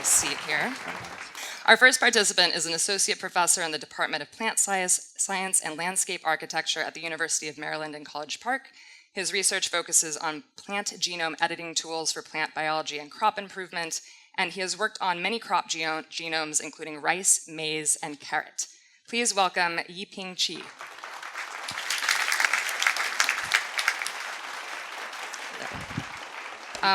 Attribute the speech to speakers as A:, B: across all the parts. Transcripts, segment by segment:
A: nice seat here. Our first participant is an associate professor in the Department of Plant Science and Landscape Architecture at the University of Maryland in College Park. His research focuses on plant genome editing tools for plant biology and crop improvement, and he has worked on many crop genomes, including rice, maize, and carrot. Please welcome Yiping Qi.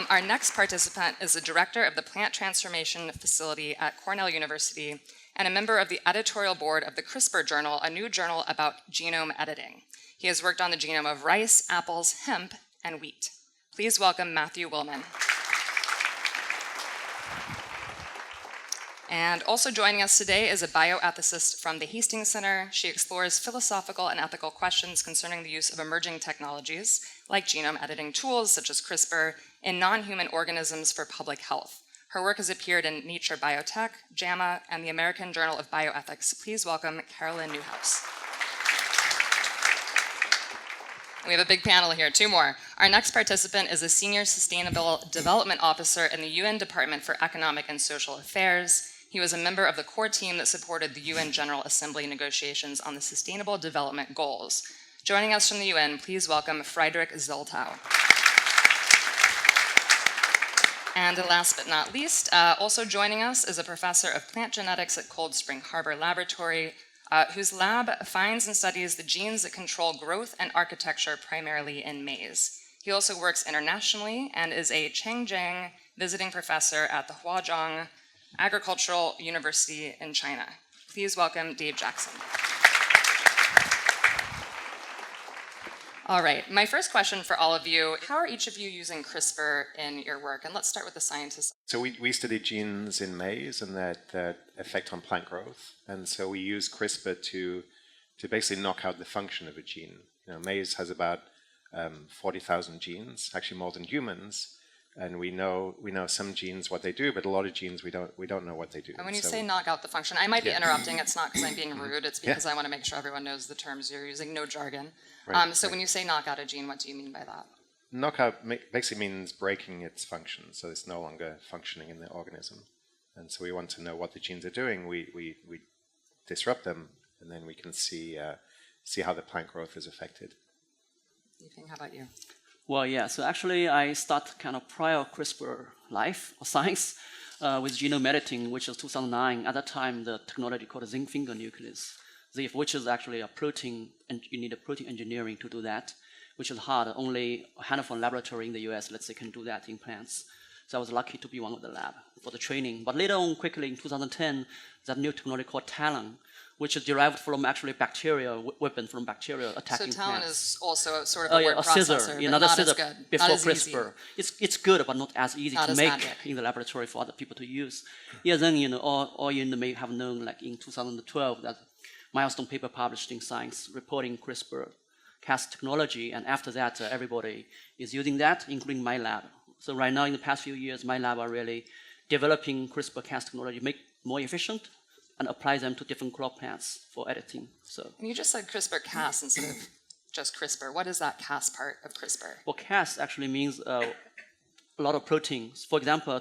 A: Our next participant is the director of the Plant Transformation Facility at Cornell University and a member of the editorial board of the CRISPR Journal, a new journal about genome editing. He has worked on the genome of rice, apples, hemp, and wheat. Please welcome Matthew Willmann. And also joining us today is a bioethicist from the Hastings Center. She explores philosophical and ethical questions concerning the use of emerging technologies, like genome editing tools such as CRISPR, in non-human organisms for public health. Her work has appeared in Nature Biotech, JAMA, and the American Journal of Bioethics. Please welcome Carolyn Neuhaus. We have a big panel here, two more. Our next participant is a Senior Sustainable Development Officer in the UN Department for Economic and Social Affairs. He was a member of the core team that supported the UN General Assembly negotiations on the Sustainable Development Goals. Joining us from the UN, please welcome Friedrich Soltau. And last but not least, also joining us is a professor of plant genetics at Cold Spring Harbor Laboratory, whose lab finds and studies the genes that control growth and architecture primarily in maize. He also works internationally and is a Chengjiang visiting professor at the Huazhong Agricultural University in China. Please welcome Dave Jackson. All right, my first question for all of you, how are each of you using CRISPR in your work? And let's start with the scientists.
B: So we study genes in maize and that effect on plant growth. And so we use CRISPR to basically knock out the function of a gene. You know, maize has about 40,000 genes, actually more than humans. And we know some genes what they do, but a lot of genes we don't know what they do.
A: And when you say knock out the function, I might be interrupting. It's not because I'm being rude. It's because I want to make sure everyone knows the terms you're using. No jargon. Right, so when you say knock out a gene, what do you mean by that?
B: Knockout basically means breaking its function, so it's no longer functioning in the organism. And so we want to know what the genes are doing. We disrupt them, and then we can see how the plant growth is affected.
A: Yiping, how about you?
C: Well, yeah, so actually I start kind of prior CRISPR life or science with genome editing, which is 2009. At that time, the technology called zinc finger nuclease, ZIF, which is actually a protein, and you need a protein engineering to do that, which is hard. Only a handful of laboratory in the US, let's say, can do that in plants. So I was lucky to be one of the lab for the training. But later on, quickly in 2010, that new technology called Talon, which is derived from actually bacteria, weapon from bacteria attacking plants.
A: So Talon is also sort of a word processor,
C: scissor,
A: but
C: not
A: not
C: scissor
A: as good.
C: before
A: not as
C: CRISPR. It's good, but not as easy
A: not
C: to
A: as
C: make
A: magic.
C: in the laboratory for other people to use. Yeah, then all you may have known, like in 2012, that milestone paper published in Science reporting CRISPR-Cas technology, and after that, everybody is using that, including my lab. So right now, in the past few years, my lab are really developing CRISPR-Cas technology, make more efficient, and apply them to different crop plants for editing. So.
A: And you just said CRISPR-Cas instead of just CRISPR. What is that Cas part of CRISPR?
C: Well, Cas actually means a lot of proteins. For example,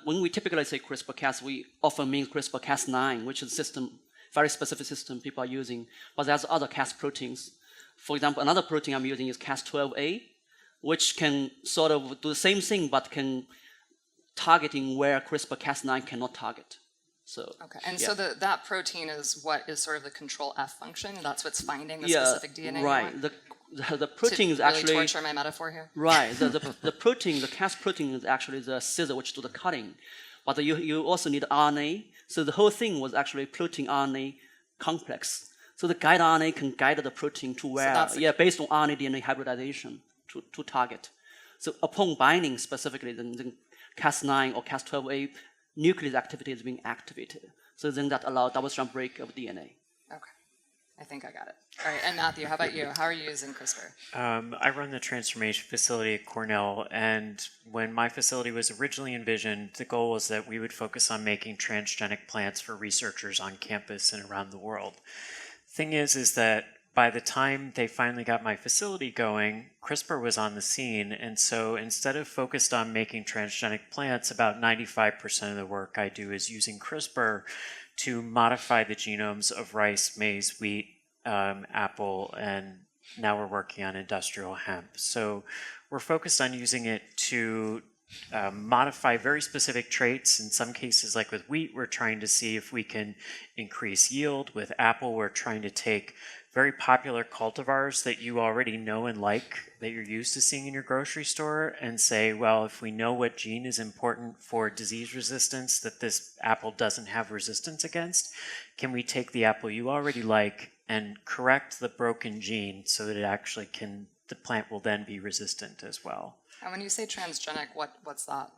C: when we typically say CRISPR-Cas, we often mean CRISPR-Cas9, which is a system, very specific system people are using. But there's other Cas proteins. For example, another protein I'm using is Cas12a, which can sort of do the same thing, but can targeting where CRISPR-Cas9 cannot target. So,
A: okay, and so that protein is what is sort of the control F function? That's what's finding the specific DNA?
C: Right. The protein is actually...
A: To really torture my metaphor here?
C: Right. The protein, the Cas protein is actually the scissor which do the cutting. But you also need RNA. So the whole thing was actually protein RNA complex. So the guide RNA can guide the protein to where, based on RNA DNA hybridization to target. So upon binding specifically, then Cas9 or Cas12a nuclease activity is being activated. So then that allows double-strand break of DNA.
A: Okay, I think I got it. All right, and Matthew, how about you? How are you using CRISPR?
D: I run the transformation facility at Cornell, and when my facility was originally envisioned, the goal was that we would focus on making transgenic plants for researchers on campus and around the world. Thing is that by the time they finally got my facility going, CRISPR was on the scene. And so instead of focused on making transgenic plants, about 95% of the work I do is using CRISPR to modify the genomes of rice, maize, wheat, apple, and now we're working on industrial hemp. So we're focused on using it to modify very specific traits. In some cases, like with wheat, we're trying to see if we can increase yield. With apple, we're trying to take very popular cultivars that you already know and like, that you're used to seeing in your grocery store, and say, well, if we know what gene is important for disease resistance that this apple doesn't have resistance against, can we take the apple you already like and correct the broken gene so that it actually can, the plant will then be resistant as well.
A: And when you say transgenic, what's that?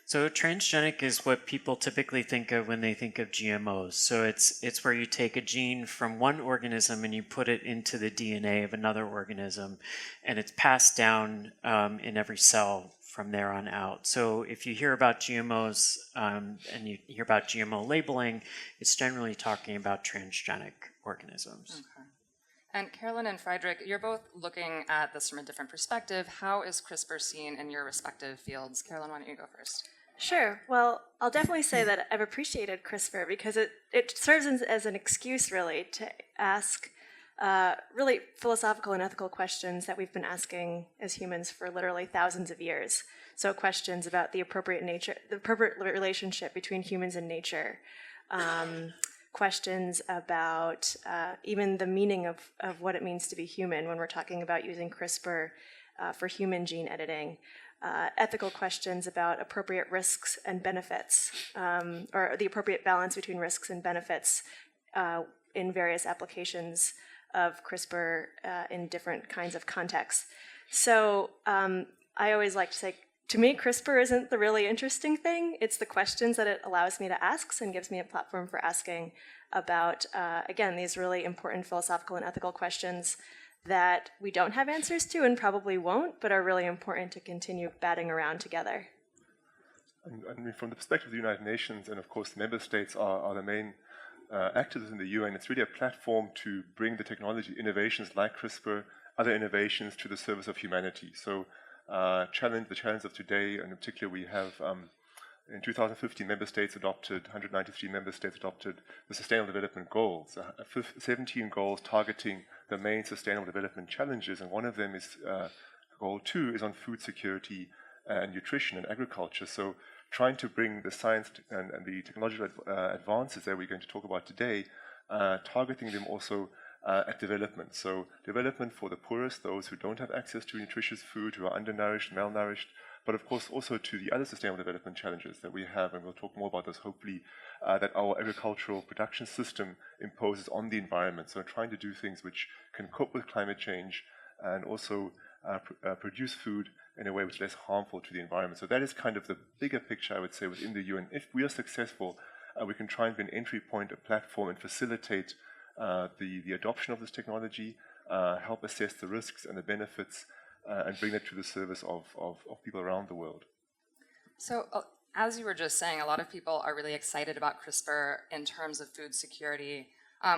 D: So transgenic is what people typically think of when they think of GMOs. So it's where you take a gene from one organism and you put it into the DNA of another organism, and it's passed down in every cell from there on out. So if you hear about GMOs and you hear about GMO labeling, it's generally talking about transgenic organisms.
A: Okay. And Carolyn and Friedrich, you're both looking at this from a different perspective. How is CRISPR seen in your respective fields? Carolyn, why don't you go first?
E: Sure. Well, I'll definitely say that I've appreciated CRISPR because it serves as an excuse, really, to ask really philosophical and ethical questions that we've been asking as humans for literally thousands of years. So questions about the appropriate relationship between humans and nature, questions about even the meaning of what it means to be human when we're talking about using CRISPR for human gene editing. Ethical questions about appropriate risks and benefits, or the appropriate balance between risks and benefits in various applications of CRISPR in different kinds of contexts. So I always like to say, to me, CRISPR isn't the really interesting thing. It's the questions that it allows me to ask and gives me a platform for asking about, again, these really important philosophical and ethical questions that we don't have answers to and probably won't, but are really important to continue batting around together.
F: I mean, from the perspective of the United Nations, and of course the member states are the main actors in the UN, it's really a platform to bring the technology innovations like CRISPR, other innovations to the service of humanity. So the challenge of today, and in particular we have in 2015 193 member states adopted the Sustainable Development Goals, 17 goals targeting the main sustainable development challenges, and one of them is goal 2 is on food security and nutrition and agriculture. So trying to bring the science and the technological advances that we're going to talk about today, targeting them also at development. So development for the poorest, those who don't have access to nutritious food, who are undernourished, malnourished, but of course also to the other sustainable development challenges that we have, and we'll talk more about this hopefully, that our agricultural production system imposes on the environment. So trying to do things which can cope with climate change and also produce food in a way which is less harmful to the environment. So that is kind of the bigger picture, I would say, within the UN. If we are successful, we can try and be an entry point, a platform, and facilitate the adoption of this technology, help assess the risks and the benefits, and bring it to the service of people around the world.
A: So as you were just saying, a lot of people are really excited about CRISPR in terms of food security.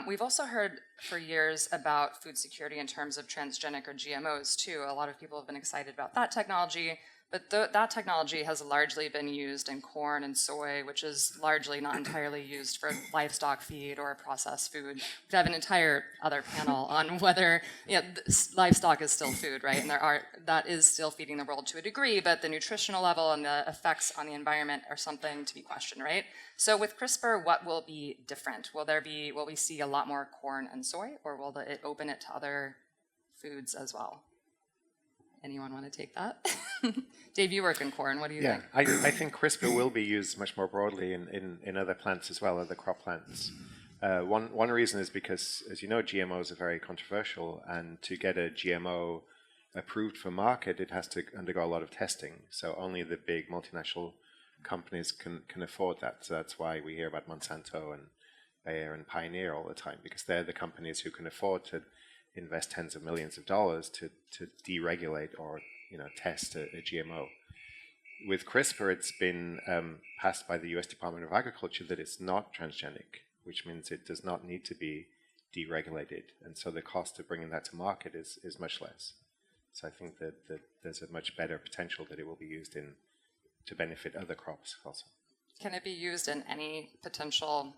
A: We've also heard for years about food security in terms of transgenic or GMOs too. A lot of people have been excited about that technology, but that technology has largely been used in corn and soy, which is largely not entirely used for livestock feed or processed food. We have an entire other panel on whether livestock is still food, right? And that is still feeding the world to a degree, but the nutritional level and the effects on the environment are something to be questioned, right? So with CRISPR, what will be different? Will we see a lot more corn and soy, or will it open it to other foods as well? Anyone want to take that? Dave, you work in corn. What do you think?
B: I think CRISPR will be used much more broadly in other plants as well, other crop plants. One reason is because, as you know, GMOs are very controversial, and to get a GMO approved for market, it has to undergo a lot of testing. So only the big multinational companies can afford that. So that's why we hear about Monsanto and Bayer and Pioneer all the time, because they're the companies who can afford to invest tens of millions of dollars to deregulate or test a GMO. With CRISPR, it's been passed by the U.S. Department of Agriculture that it's not transgenic, which means it does not need to be deregulated, and so the cost of bringing that to market is much less. So I think that there's a much better potential that it will be used to benefit other crops also.
A: Can it be used in any potential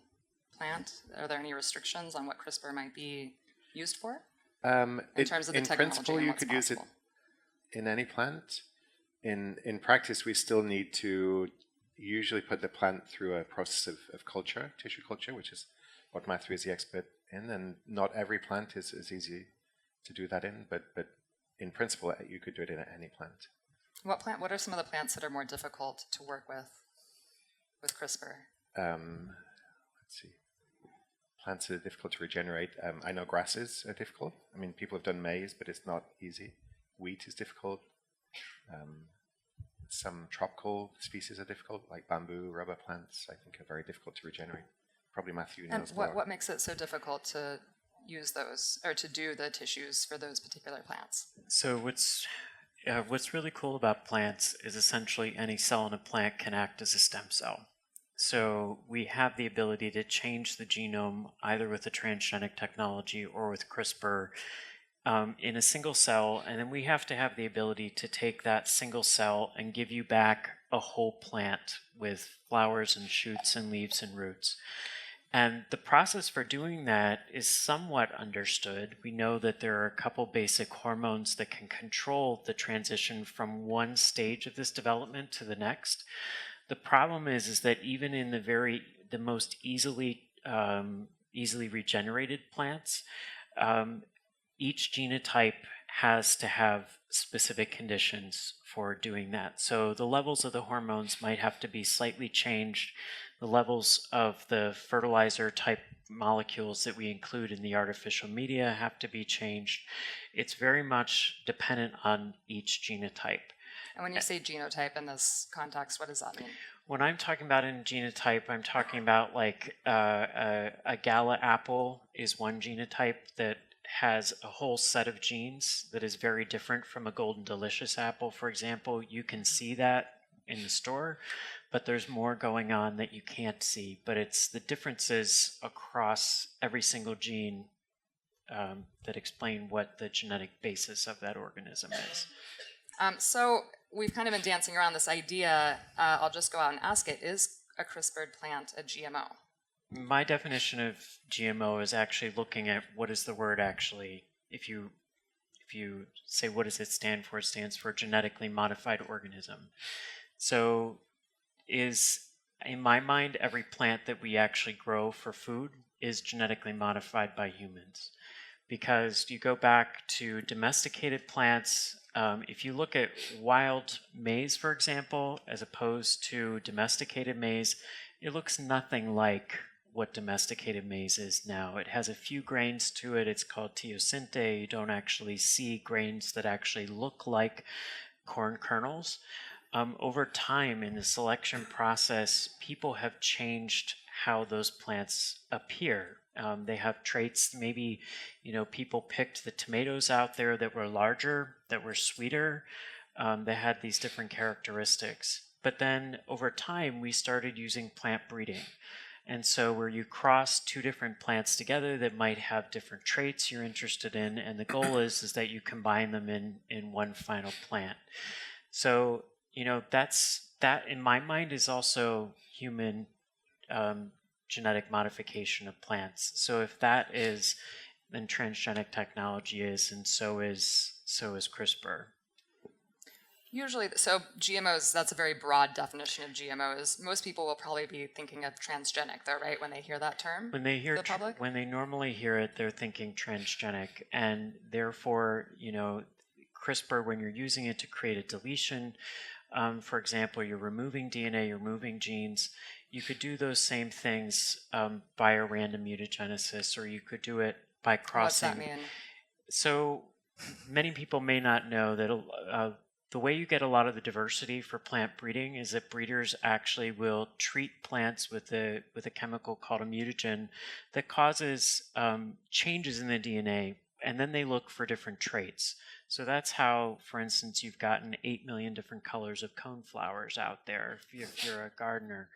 A: plant? Are there any restrictions on what CRISPR might be used for? In terms of the technology,
B: in principle,
A: and
B: you
A: what's
B: could use it
A: possible?
B: in any plant. In practice, we still need to usually put the plant through a process of culture, tissue culture, which is what Matthew is the expert in, and not every plant is easy to do that in, but in principle, you could do it in any plant.
A: What are some of the plants that are more difficult to work with CRISPR?
B: Let's see. Plants that are difficult to regenerate. I know grasses are difficult. I mean, people have done maize, but it's not easy. Wheat is difficult. Some tropical species are difficult, like bamboo, rubber plants, I think are very difficult to regenerate. Probably Matthew knows
A: And
B: more.
A: what makes it so difficult to use those, or to do the tissues for those particular plants?
D: So what's really cool about plants is essentially any cell in a plant can act as a stem cell. So we have the ability to change the genome either with the transgenic technology or with CRISPR in a single cell, and then we have to have the ability to take that single cell and give you back a whole plant with flowers and shoots and leaves and roots. And the process for doing that is somewhat understood. We know that there are a couple basic hormones that can control the transition from one stage of this development to the next. The problem is that even in the most easily regenerated plants, each genotype has to have specific conditions for doing that. So the levels of the hormones might have to be slightly changed. The levels of the fertilizer type molecules that we include in the artificial media have to be changed. It's very much dependent on each genotype.
A: And when you say genotype in this context, what does that mean?
D: When I'm talking about in genotype, I'm talking about like a gala apple is one genotype that has a whole set of genes that is very different from a golden delicious apple, for example. You can see that in the store, but there's more going on that you can't see. But it's the differences across every single gene that explain what the genetic basis of that organism is.
A: So we've kind of been dancing around this idea. I'll just go out and ask it. Is a CRISPRed plant a GMO?
D: My definition of GMO is actually looking at what is the word actually. If you say what does it stand for, it stands for genetically modified organism. So in my mind, every plant that we actually grow for food is genetically modified by humans. Because you go back to domesticated plants, if you look at wild maize, for example, as opposed to domesticated maize, it looks nothing like what domesticated maize is now. It has a few grains to it. It's called teosinte. You don't actually see grains that actually look like corn kernels. Over time in the selection process, people have changed how those plants appear. They have traits, maybe, people picked the tomatoes out there that were larger, that were sweeter. They had these different characteristics. But then over time, we started using plant breeding. And so where you cross two different plants together that might have different traits you're interested in, and the goal is that you combine them in one final plant. So, that in my mind is also human genetic modification of plants. So if that is, then transgenic technology is, and so is CRISPR.
A: Usually, so GMOs, that's a very broad definition of GMOs. Most people will probably be thinking of transgenic, though, right, when they hear that term?
D: When they hear
A: the public?
D: When they normally hear it, they're thinking transgenic, and therefore, CRISPR, when you're using it to create a deletion, for example, you're removing DNA, you're removing genes, you could do those same things by a random mutagenesis, or you could do it by crossing.
A: What's that mean?
D: So many people may not know that the way you get a lot of the diversity for plant breeding is that breeders actually will treat plants with a chemical called a mutagen that causes changes in the DNA, and then they look for different traits. So that's how, for instance, you've gotten 8 million different colors of coneflowers out there if you're a gardener.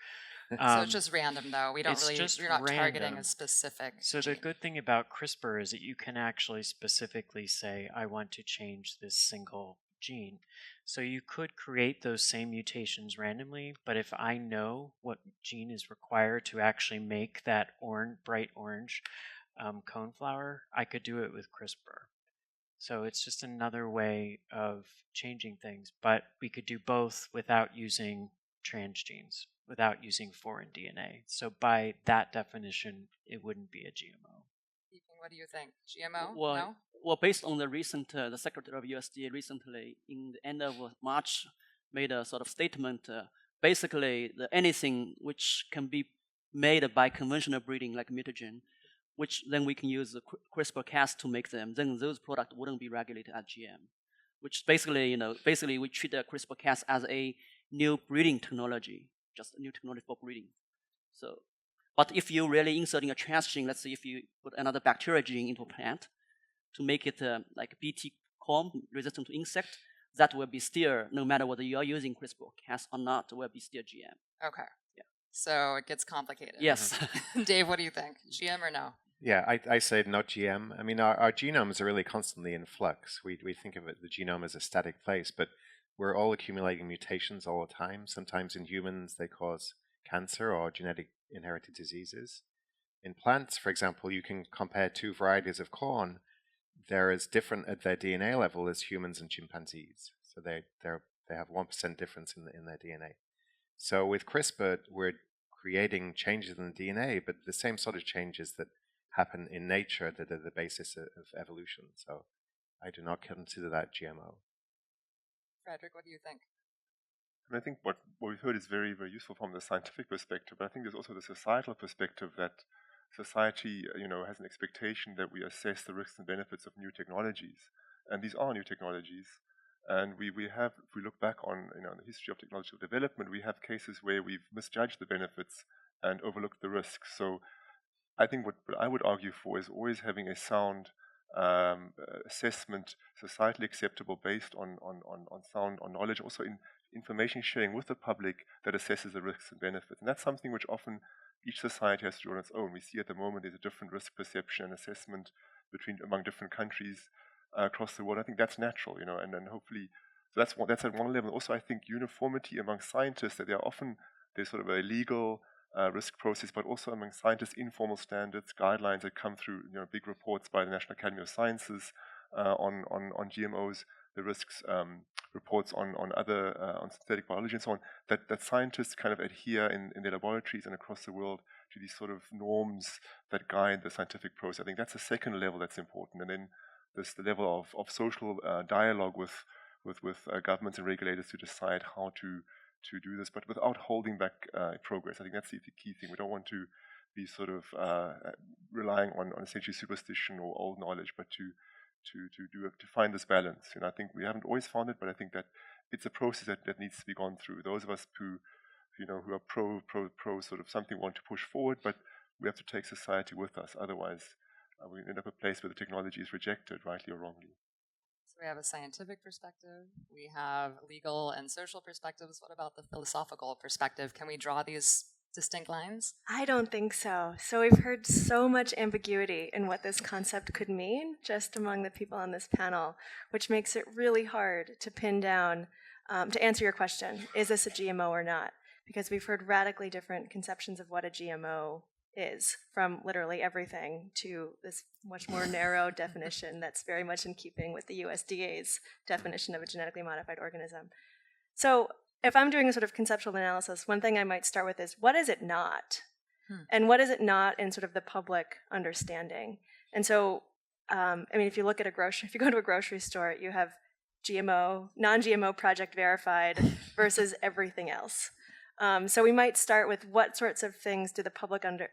A: So it's just random, though. We don't
D: it's
A: really,
D: just
A: you're not targeting
D: random.
A: a specific
D: So the
A: gene.
D: good thing about CRISPR is that you can actually specifically say, I want to change this single gene. So you could create those same mutations randomly, but if I know what gene is required to actually make that bright orange coneflower, I could do it with CRISPR. So it's just another way of changing things, but we could do both without using transgenes, without using foreign DNA. So by that definition, it wouldn't be a GMO.
A: Yiping, what do you think? GMO?
C: Well,
A: No?
C: well, based on the recent, the Secretary of USDA recently, in the end of March, made a sort of statement. Basically, anything which can be made by conventional breeding, like mutagen, which then we can use the CRISPR-Cas to make them, then those products wouldn't be regulated as GM. Which basically, basically we treat the CRISPR-Cas as a new breeding technology, just a new technology for breeding. So, but if you really inserting a transgene, let's say if you put another bacteria gene into a plant to make it like Bt corm resistant to insect, that will be still, no matter whether you are using CRISPR-Cas or not, will be still GM.
A: Okay.
C: Yeah.
A: So it gets complicated.
C: Yes.
A: Dave, what do you think? GM or no?
B: Yeah, I say not GM. I mean, our genomes are really constantly in flux. We think of it, the genome as a static place, but we're all accumulating mutations all the time. Sometimes in humans, they cause cancer or genetic inherited diseases. In plants, for example, you can compare two varieties of corn. They're as different at their DNA level as humans and chimpanzees. So they have 1% difference in their DNA. So with CRISPR, we're creating changes in the DNA, but the same sort of changes that happen in nature that are the basis of evolution. So I do not consider that GMO.
A: Frederick, what do you think?
F: And I think what we've heard is very, very useful from the scientific perspective, but I think there's also the societal perspective that society, has an expectation that we assess the risks and benefits of new technologies. And these are new technologies. And we have, if we look back on the history of technological development, we have cases where we've misjudged the benefits and overlooked the risks. So I think what I would argue for is always having a sound assessment, societally acceptable, based on sound, on knowledge, also in information sharing with the public that assesses the risks and benefits. And that's something which often each society has to do on its own. We see at the moment there's a different risk perception and assessment among different countries across the world. I think that's natural, and then hopefully that's at one level. Also, I think uniformity among scientists, that there's sort of a legal risk process, but also among scientists, informal standards, guidelines that come through, big reports by the National Academy of Sciences on GMOs, the risks reports on other on synthetic biology and so on, that scientists kind of adhere in their laboratories and across the world to these sort of norms that guide the scientific process. I think that's the second level that's important. And then there's the level of social dialogue with governments and regulators to decide how to do this, but without holding back progress. I think that's the key thing. We don't want to be sort of relying on essentially superstition or old knowledge, but to find this balance. I think we haven't always found it, but I think that it's a process that needs to be gone through. Those of us who are pro sort of something, want to push forward, but we have to take society with us. Otherwise, we end up a place where the technology is rejected, rightly or wrongly.
A: So we have a scientific perspective, we have legal and social perspectives. What about the philosophical perspective? Can we draw these distinct lines?
E: I don't think so. So we've heard so much ambiguity in what this concept could mean just among the people on this panel, which makes it really hard to pin down, to answer your question, is this a GMO or not? Because we've heard radically different conceptions of what a GMO is, from literally everything to this much more narrow definition that's very much in keeping with the USDA's definition of a genetically modified organism. So if I'm doing a sort of conceptual analysis, one thing I might start with is, what is it not? And what is it not in sort of the public understanding? And so, if you look at if you go to a grocery store, you have GMO, non-GMO project verified versus everything else. So we might start with what sorts of things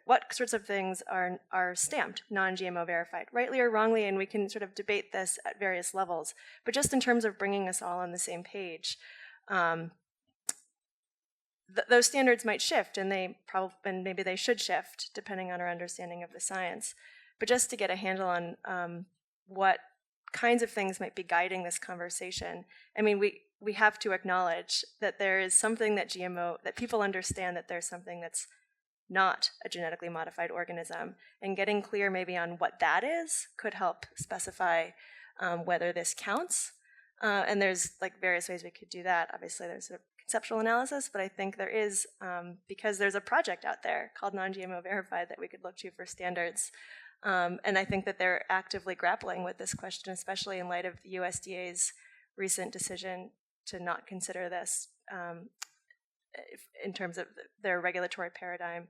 E: what sorts of things are stamped non-GMO verified, rightly or wrongly, and we can sort of debate this at various levels. But just in terms of bringing us all on the same page, those standards might shift, and maybe they should shift depending on our understanding of the science. But just to get a handle on what kinds of things might be guiding this conversation. I mean, we have to acknowledge that there is something that that people understand that there's something that's not a genetically modified organism, and getting clear maybe on what that is could help specify whether this counts. And there's like various ways we could do that. Obviously, there's a conceptual analysis, but I think there is, because there's a project out there called Non-GMO Verified that we could look to for standards. And I think that they're actively grappling with this question, especially in light of the USDA's recent decision to not consider this in terms of their regulatory paradigm.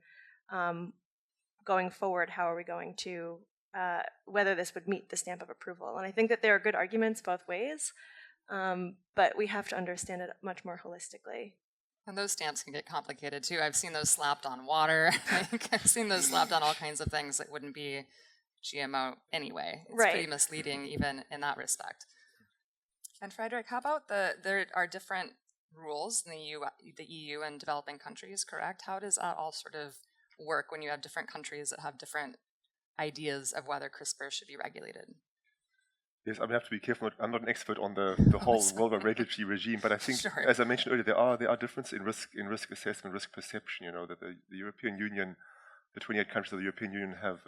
E: Going forward, how are we going to, whether this would meet the stamp of approval? And I think that there are good arguments both ways, but we have to understand it much more holistically.
A: And those stamps can get complicated too. I've seen those slapped on water. I've seen those slapped on all kinds of things that wouldn't be GMO anyway. It's pretty misleading even in that respect. And Friedrich, how about there are different rules in the EU and developing countries, correct? How does that all sort of work when you have different countries that have different ideas of whether CRISPR should be regulated?
F: Yes, I have to be careful. I'm not an expert on the whole worldwide regulatory regime, but I think, as I mentioned earlier, there are differences in risk assessment, risk perception. You know that the European Union, the 28 countries of the European Union have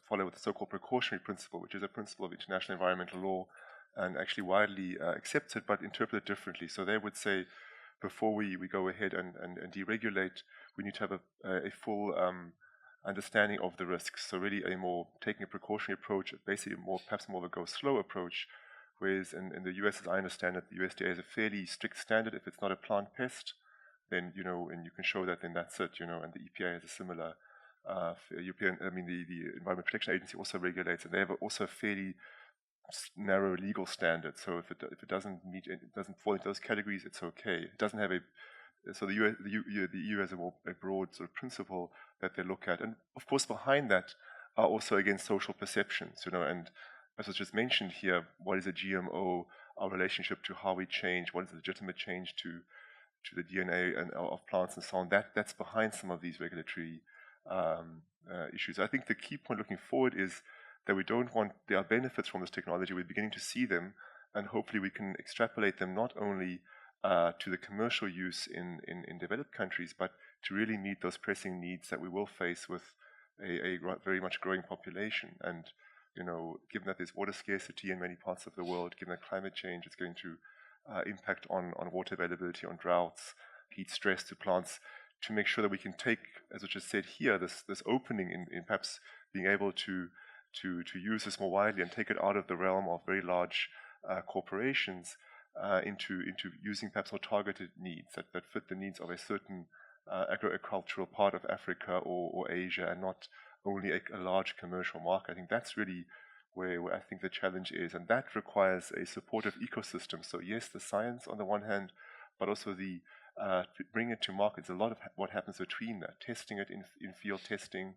F: followed the so-called precautionary principle, which is a principle of international environmental law, and actually widely accepted, but interpreted differently. So they would say, before we go ahead and deregulate, we need to have a full understanding of the risks. So really taking a precautionary approach, basically perhaps more of a go slow approach, whereas in the US, as I understand it, the USDA has a fairly strict standard. If it's not a plant pest, then, you know, and you can show that, then that's it, you know, and the EPA has a similar the Environment Protection Agency also regulates, and they have also a fairly narrow legal standard. So if it doesn't fall into those categories, it's okay. It doesn't have so the EU has a broad sort of principle that they look at, and of course behind that are also again social perceptions, you know. And as was just mentioned here, what is a GMO? Our relationship to how we change, what is a legitimate change to the DNA and of plants and so on. That's behind some of these regulatory issues. I think the key point looking forward is that there are benefits from this technology. We're beginning to see them, and hopefully we can extrapolate them not only to the commercial use in developed countries, but to really meet those pressing needs that we will face with a very much growing population. And, you know, given that there's water scarcity in many parts of the world, given that climate change is going to impact on water availability, on droughts, heat stress to plants, to make sure that we can take, as I just said here, this opening in perhaps being able to use this more widely and take it out of the realm of very large corporations into using perhaps more targeted needs that fit the needs of a certain agricultural part of Africa or Asia, and not only a large commercial market. I think that's really where I think the challenge is, and that requires a supportive ecosystem. So yes, the science on the one hand, but also to bring it to market. There's a lot of what happens between that, testing it in field testing,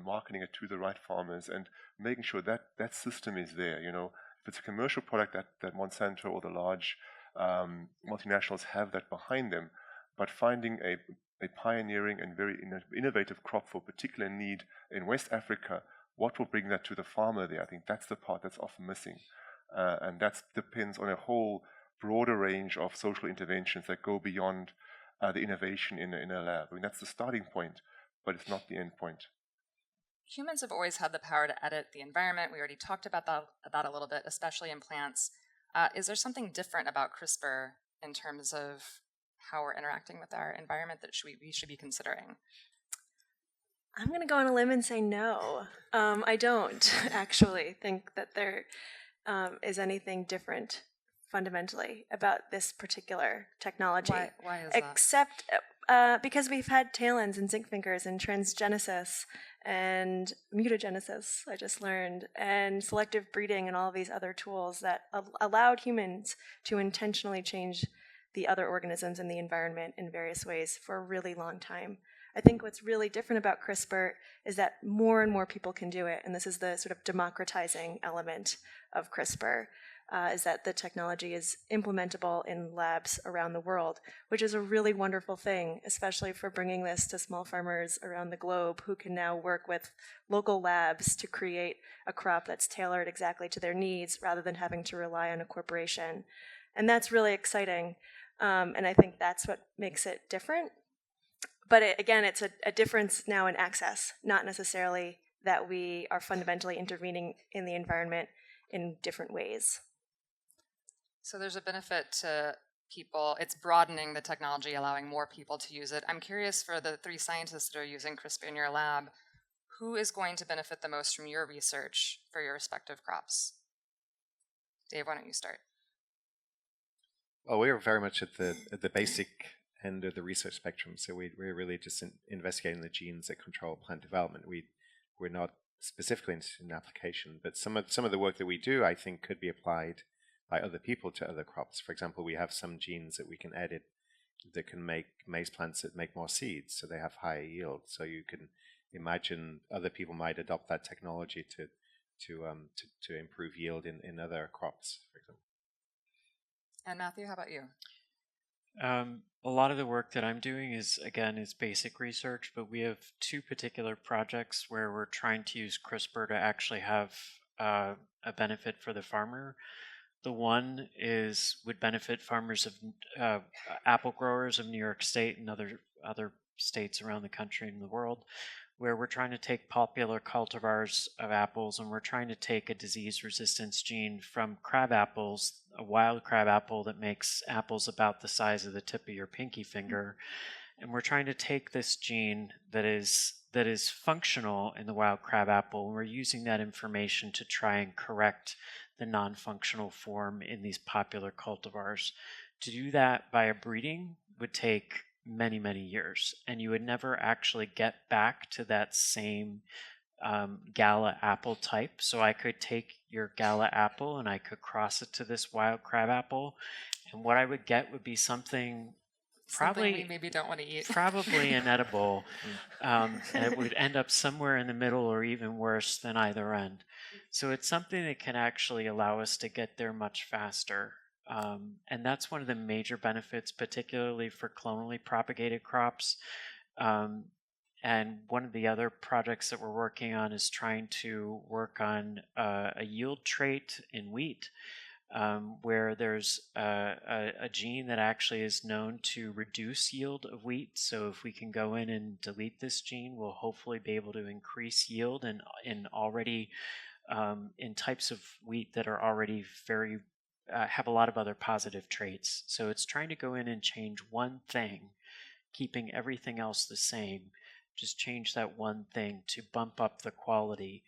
F: marketing it to the right farmers, and making sure that system is there. You know, if it's a commercial product that Monsanto or the large multinationals have that behind them, but finding a pioneering and very innovative crop for particular need in West Africa, what will bring that to the farmer there? I think that's the part that's often missing, and that depends on a whole broader range of social interventions that go beyond the innovation in a lab. I mean, that's the starting point, but it's not the end point.
A: Humans have always had the power to edit the environment. We already talked about that a little bit, especially in plants. Is there something different about CRISPR in terms of how we're interacting with our environment that we should be considering?
E: I'm going to go on a limb and say no. I don't actually think that there is anything different fundamentally about this particular technology.
A: Why is that?
E: Except because we've had talons and zinc fingers and transgenesis and mutagenesis, I just learned, and selective breeding and all these other tools that allowed humans to intentionally change the other organisms in the environment in various ways for a really long time. I think what's really different about CRISPR is that more and more people can do it, and this is the sort of democratizing element of CRISPR. is that the technology is implementable in labs around the world, which is a really wonderful thing, especially for bringing this to small farmers around the globe who can now work with local labs to create a crop that's tailored exactly to their needs rather than having to rely on a corporation. And that's really exciting. And I think that's what makes it different. But again, it's a difference now in access, not necessarily that we are fundamentally intervening in the environment in different ways.
A: So there's a benefit to people. It's broadening the technology, allowing more people to use it. I'm curious, for the 3 scientists that are using CRISPR in your lab, who is going to benefit the most from your research for your respective crops? Dave, why don't you start?
B: Well, we're very much at the basic end of the research spectrum. So we're really just investigating the genes that control plant development. We're not specifically interested in application, but some of the work that we do, I think, could be applied by other people to other crops. For example, we have some genes that we can edit that can make maize plants that make more seeds, so they have higher yield. So you can imagine other people might adopt that technology to improve yield in other crops, for example.
A: And Matthew, how about you?
D: A lot of the work that I'm doing is basic research, but we have 2 particular projects where we're trying to use CRISPR to actually have a benefit for the farmer. The one would benefit farmers of apple growers of New York State and other states around the country and the world, where we're trying to take popular cultivars of apples and we're trying to take a disease resistance gene from crab apples, a wild crab apple that makes apples about the size of the tip of your pinky finger, and we're trying to take this gene that is functional in the wild crab apple, and we're using that information to try and correct the non-functional form in these popular cultivars. To do that via breeding would take many, many years, and you would never actually get back to that same gala apple type. So I could take your gala apple and I could cross it to this wild crab apple, and what I would get would be something
A: Something we maybe don't want to eat.
D: Probably inedible, and it would end up somewhere in the middle or even worse than either end. So it's something that can actually allow us to get there much faster. And that's one of the major benefits, particularly for clonally propagated crops. And one of the other projects that we're working on is trying to work on a yield trait in wheat, where there's a gene that actually is known to reduce yield of wheat. So if we can go in and delete this gene, we'll hopefully be able to increase yield in already in types of wheat that are already very have a lot of other positive traits. So it's trying to go in and change one thing, keeping everything else the same. Just change that one thing to bump up the quality.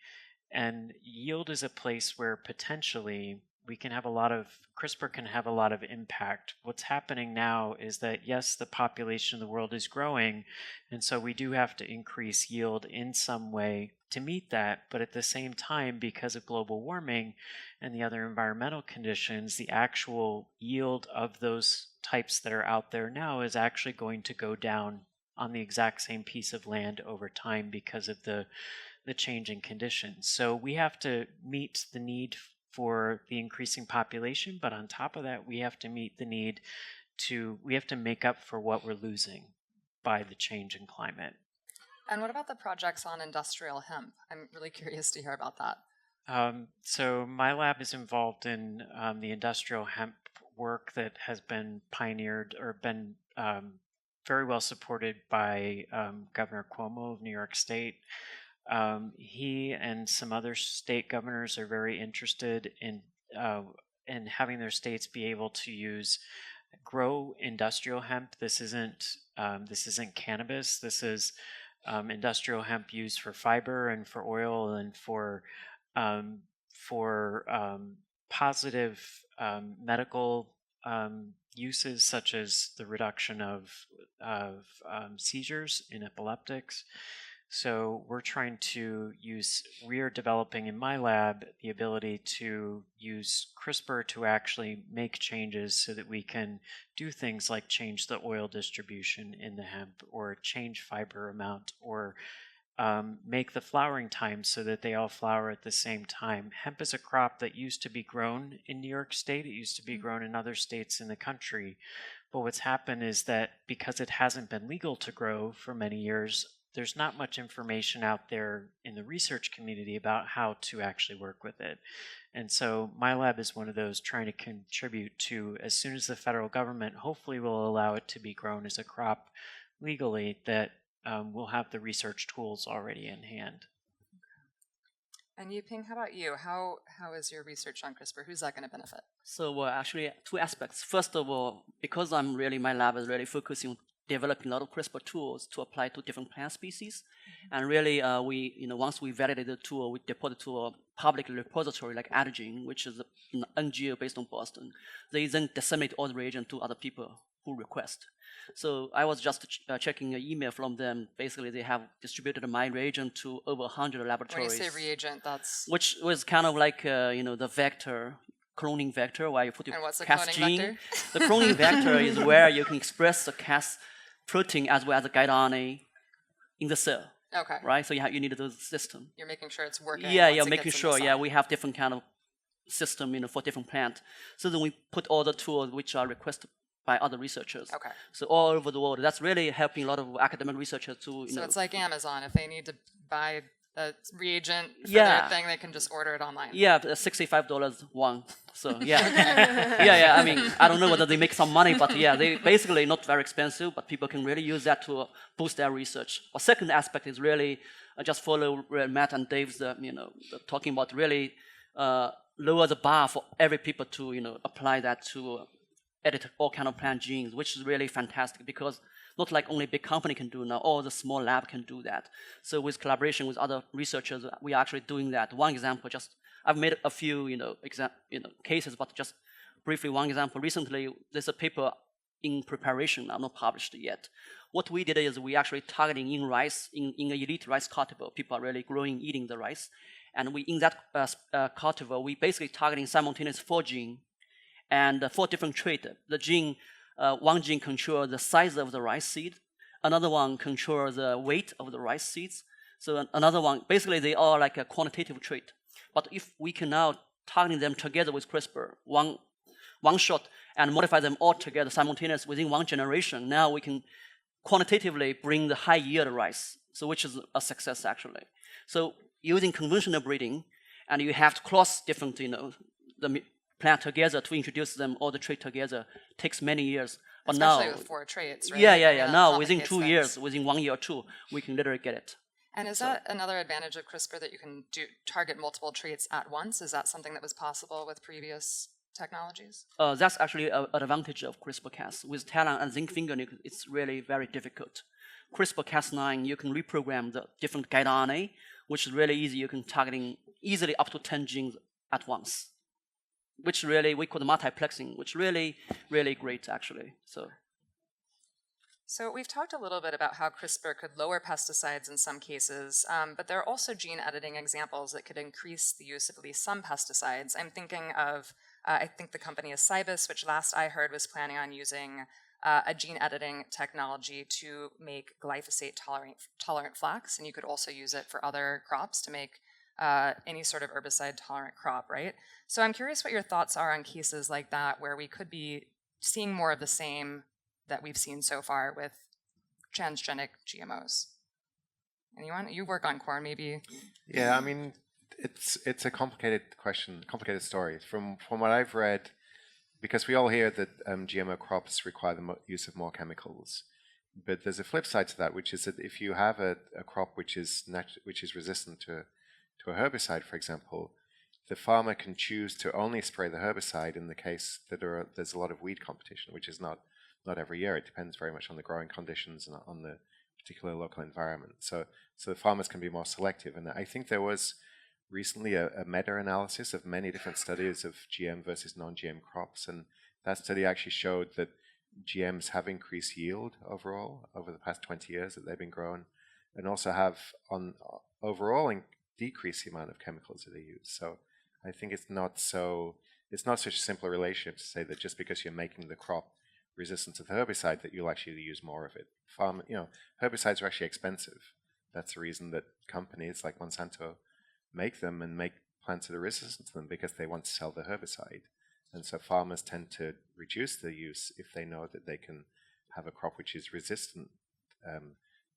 D: And yield is a place where potentially CRISPR can have a lot of impact. What's happening now is that, yes, the population of the world is growing, and so we do have to increase yield in some way to meet that, but at the same time, because of global warming and the other environmental conditions, the actual yield of those types that are out there now is actually going to go down on the exact same piece of land over time because of the changing conditions. So we have to meet the need for the increasing population, but on top of that, we have to meet the need we have to make up for what we're losing by the change in climate.
A: And what about the projects on industrial hemp? I'm really curious to hear about that.
D: So my lab is involved in the industrial hemp work that has been pioneered or been very well supported by Governor Cuomo of New York State. He and some other state governors are very interested in having their states be able to grow industrial hemp. This isn't cannabis. This is industrial hemp used for fiber and for oil and for positive medical uses, such as the reduction of seizures in epileptics. So we are developing in my lab the ability to use CRISPR to actually make changes so that we can do things like change the oil distribution in the hemp, or change fiber amount, or make the flowering time so that they all flower at the same time. Hemp is a crop that used to be grown in New York State. It used to be grown in other states in the country. But what's happened is that because it hasn't been legal to grow for many years, there's not much information out there in the research community about how to actually work with it. And so my lab is one of those trying to contribute to, as soon as the federal government hopefully will allow it to be grown as a crop legally, that we'll have the research tools already in hand.
A: And Yiping, how about you? How is your research on CRISPR? Who's that going to benefit?
C: So actually, two aspects. First of all, because my lab is really focusing on developing a lot of CRISPR tools to apply to different plant species, and really, once we validate the tool, we deploy it to a public repository like Adgene, which is an NGO based on Boston. They then disseminate all the reagent to other people who request. So I was just checking an email from them. Basically, they have distributed my reagent to over 100 laboratories.
A: When you say reagent, that's...
C: Which was kind of like, the vector, cloning vector, where you put your
A: And what's a
C: Cas
A: cloning
C: gene.
A: vector?
C: The cloning vector is where you can express the Cas protein as well as the guide RNA in the cell.
A: Okay.
C: Right? So you need those system.
A: You're making sure it's working.
C: Yeah,
A: once it
C: making
A: gets in
C: sure.
A: the
C: Yeah,
A: cell.
C: we have different kind of system, for different plant. So then we put all the tools which are requested by other researchers.
A: Okay.
C: So all over the world, that's really helping a lot of academic researchers to,
A: So it's like Amazon. If they need to buy a reagent for
C: Yeah.
A: their thing, they can just order it online.
C: Yeah, $65 one. So yeah, yeah. I mean, I don't know whether they make some money, but yeah, they basically not very expensive, but people can really use that to boost their research. A second aspect is really just follow Matt and Dave's, talking about really lower the bar for every people to apply that to edit all kind of plant genes, which is really fantastic because not like only big company can do now, all the small lab can do that. So with collaboration with other researchers, we are actually doing that. One example, I've made a few cases, but just briefly one example. Recently, there's a paper in preparation now, not published yet. What we did is we actually targeting in rice, in an elite rice cultivar. People are really eating the rice. And we in that cultivar, we basically targeting simultaneous 4 genes and 4 different traits. The gene, one gene controls the size of the rice seed. Another one controls the weight of the rice seeds. So another one, basically they are like a quantitative trait. But if we can now target them together with CRISPR, one shot, and modify them all together simultaneously within 1 generation, now we can quantitatively bring the high yield rice, so which is a success actually. So using conventional breeding, and you have to cross different, the plant together to introduce them all the trait together takes many years. But
A: Especially
C: now,
A: with 4 traits, right?
C: Yeah. Now within
A: complicates
C: 2
A: things.
C: years, within 1 year or 2, we can literally get it.
A: And is that another advantage of CRISPR, that you can target multiple traits at once? Is that something that was possible with previous technologies?
C: That's actually an advantage of CRISPR-Cas. With Talon and zinc finger nucleus, it's really very difficult. CRISPR-Cas9, you can reprogram the different guide RNA, which is really easy. You can targeting easily up to 10 genes at once, which really we call multiplexing, which really, really great actually.
A: So we've talked a little bit about how CRISPR could lower pesticides in some cases, but there are also gene editing examples that could increase the use of at least some pesticides. I'm thinking of, I think the company is Cybus, which last I heard was planning on using a gene editing technology to make glyphosate tolerant flax, and you could also use it for other crops to make any sort of herbicide tolerant crop, right? So I'm curious what your thoughts are on cases like that, where we could be seeing more of the same that we've seen so far with transgenic GMOs. Anyone? You work on corn, maybe?
B: Yeah, I mean, it's a complicated question, complicated story. From what I've read, because we all hear that GMO crops require the use of more chemicals, but there's a flip side to that, which is that if you have a crop which is resistant to a herbicide, for example, the farmer can choose to only spray the herbicide in the case that there's a lot of weed competition, which is not every year. It depends very much on the growing conditions and on the particular local environment. So the farmers can be more selective. And I think there was recently a meta-analysis of many different studies of GM versus non-GM crops. And that study actually showed that GMs have increased yield overall over the past 20 years that they've been grown, and also have overall decreased the amount of chemicals that they use. So I think it's not such a simple relationship to say that just because you're making the crop resistant to the herbicide that you'll actually use more of it. Herbicides are actually expensive. That's the reason that companies like Monsanto make them and make plants that are resistant to them, because they want to sell the herbicide. And so farmers tend to reduce the use if they know that they can have a crop which is resistant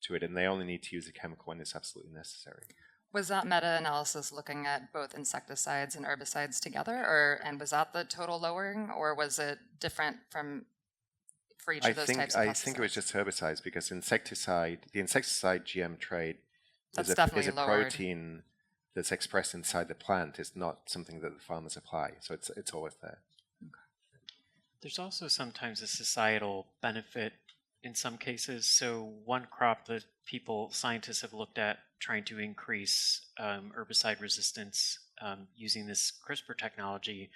B: to it, and they only need to use a chemical when it's absolutely necessary.
A: Was that meta-analysis looking at both insecticides and herbicides together, and was that the total lowering, or was it different for each of those types of pesticides?
B: I think it was just herbicides, because the insecticide GM trade is a protein that's expressed inside the plant. It's not something that the farmers apply, so it's always there.
D: There's also sometimes a societal benefit in some cases. So one crop that scientists have looked at trying to increase herbicide resistance using this CRISPR technology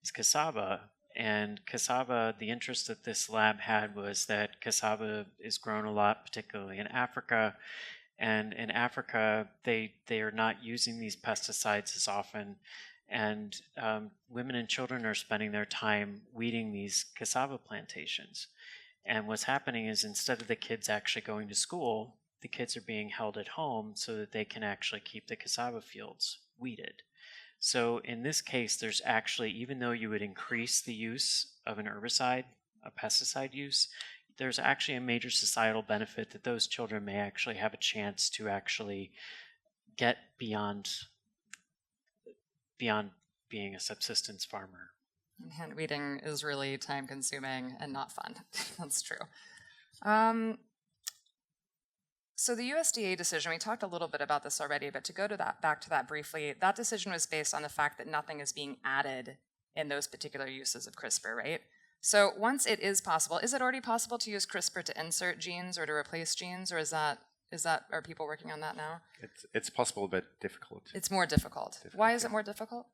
D: is cassava. And cassava, the interest that this lab had was that cassava is grown a lot, particularly in Africa. And in Africa, they are not using these pesticides as often. And women and children are spending their time weeding these cassava plantations. And what's happening is, instead of the kids actually going to school, the kids are being held at home so that they can actually keep the cassava fields weeded. So in this case, there's actually, even though you would increase the use of an herbicide, a pesticide use, there's actually a major societal benefit that those children may actually have a chance to actually get beyond being a subsistence farmer.
A: And hand weeding is really time consuming and not fun. That's true. So the USDA decision, we talked a little bit about this already, but to go to back to that briefly, that decision was based on the fact that nothing is being added in those particular uses of CRISPR, right? So once it is possible, is it already possible to use CRISPR to insert genes or to replace genes, or are people working on that now?
B: It's possible, but difficult.
A: It's more difficult. Why is it more difficult?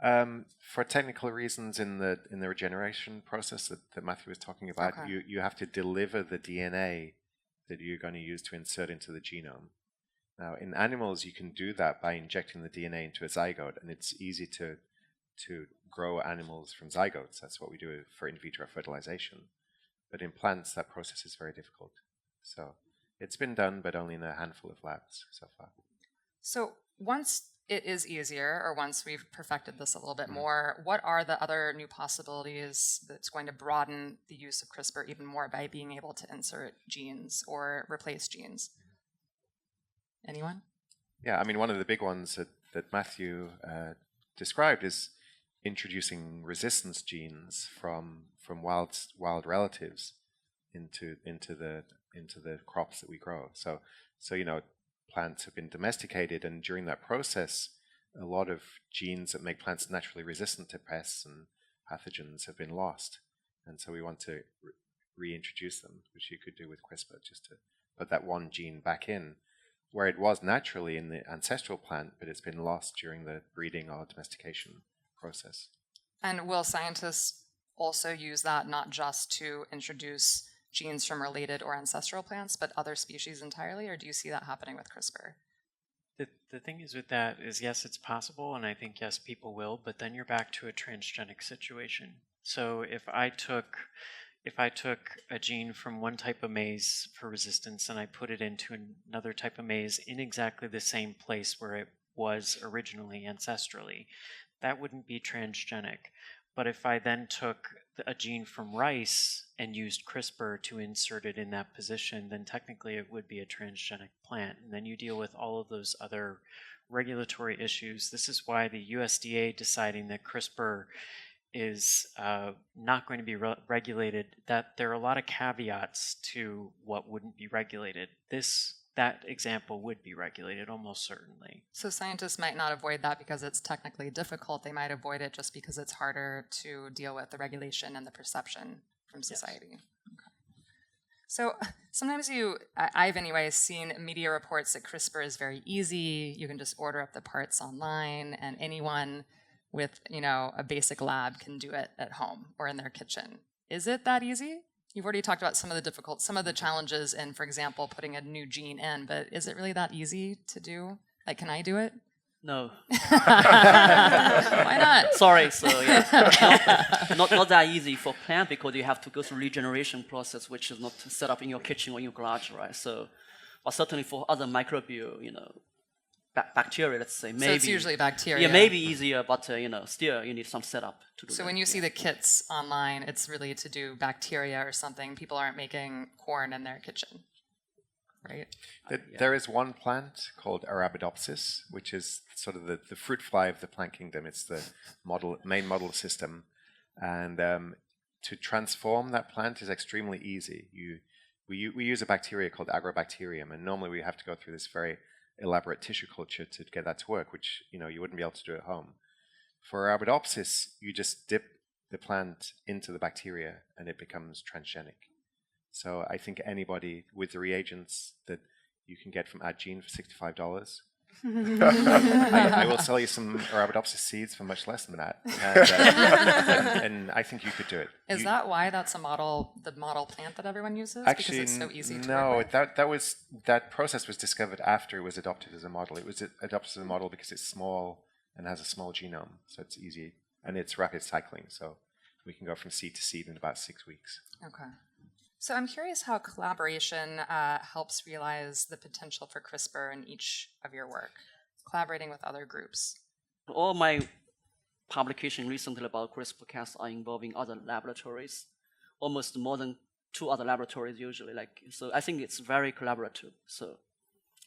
B: For technical reasons in the regeneration process that Matthew was talking about, you have to deliver the DNA that you're going to use to insert into the genome. Now, in animals, you can do that by injecting the DNA into a zygote, and it's easy to grow animals from zygotes. That's what we do for in vitro fertilization. But in plants, that process is very difficult. So it's been done, but only in a handful of labs so far.
A: So once it is easier, or once we've perfected this a little bit more, what are the other new possibilities that's going to broaden the use of CRISPR even more by being able to insert genes or replace genes? Anyone?
B: Yeah, I mean, one of the big ones that Matthew described is introducing resistance genes from wild relatives into the crops that we grow. So plants have been domesticated, and during that process, a lot of genes that make plants naturally resistant to pests and pathogens have been lost. And so we want to reintroduce them, which you could do with CRISPR, just to put that one gene back in, where it was naturally in the ancestral plant, but it's been lost during the breeding or domestication process.
A: And will scientists also use that not just to introduce genes from related or ancestral plants, but other species entirely, or do you see that happening with CRISPR?
D: The thing is with that is, yes, it's possible, and I think, yes, people will, but then you're back to a transgenic situation. So if I took a gene from one type of maize for resistance and I put it into another type of maize in exactly the same place where it was originally ancestrally, that wouldn't be transgenic. But if I then took a gene from rice and used CRISPR to insert it in that position, then technically it would be a transgenic plant. And then you deal with all of those other regulatory issues. This is why the USDA deciding that CRISPR is not going to be regulated, that there are a lot of caveats to what wouldn't be regulated. That example would be regulated almost certainly.
A: So scientists might not avoid that because it's technically difficult. They might avoid it just because it's harder to deal with the regulation and the perception from society. Yes. Okay. So sometimes I've anyways seen media reports that CRISPR is very easy. You can just order up the parts online, and anyone with a basic lab can do it at home or in their kitchen. Is it that easy? You've already talked about some of the challenges in, for example, putting a new gene in, but is it really that easy to do? Like, can I do it?
C: No.
A: Why not?
C: Sorry, so yeah, not that easy for plant, because you have to go through regeneration process, which is not set up in your kitchen or your garage, right? So but certainly for other microbial, bacteria, let's say, maybe.
A: So it's usually bacteria.
C: Yeah, maybe easier, but still you need some setup to do that.
A: So when you see the kits online, it's really to do bacteria or something. People aren't making corn in their kitchen, right?
B: There is one plant called Arabidopsis, which is sort of the fruit fly of the plant kingdom. It's the main model system. And to transform that plant is extremely easy. We use a bacteria called Agrobacterium, and normally we have to go through this very elaborate tissue culture to get that to work, which you wouldn't be able to do at home. For Arabidopsis, you just dip the plant into the bacteria and it becomes transgenic. So I think anybody with the reagents that you can get from AdGene for $65, I will sell you some Arabidopsis seeds for much less than that. And I think you could do it.
A: Is that why that's the model plant that everyone uses?
B: Actually,
A: because it's so easy to
B: no.
A: work with?
B: That process was discovered after it was adopted as a model. It was adopted as a model because it's small and has a small genome, so it's easy and it's rapid cycling. So we can go from seed to seed in about 6 weeks.
A: Okay. So I'm curious how collaboration helps realize the potential for CRISPR in each of your work, collaborating with other groups.
C: All my publications recently about CRISPR-Cas are involving other laboratories, almost more than 2 other laboratories usually. So I think it's very collaborative. So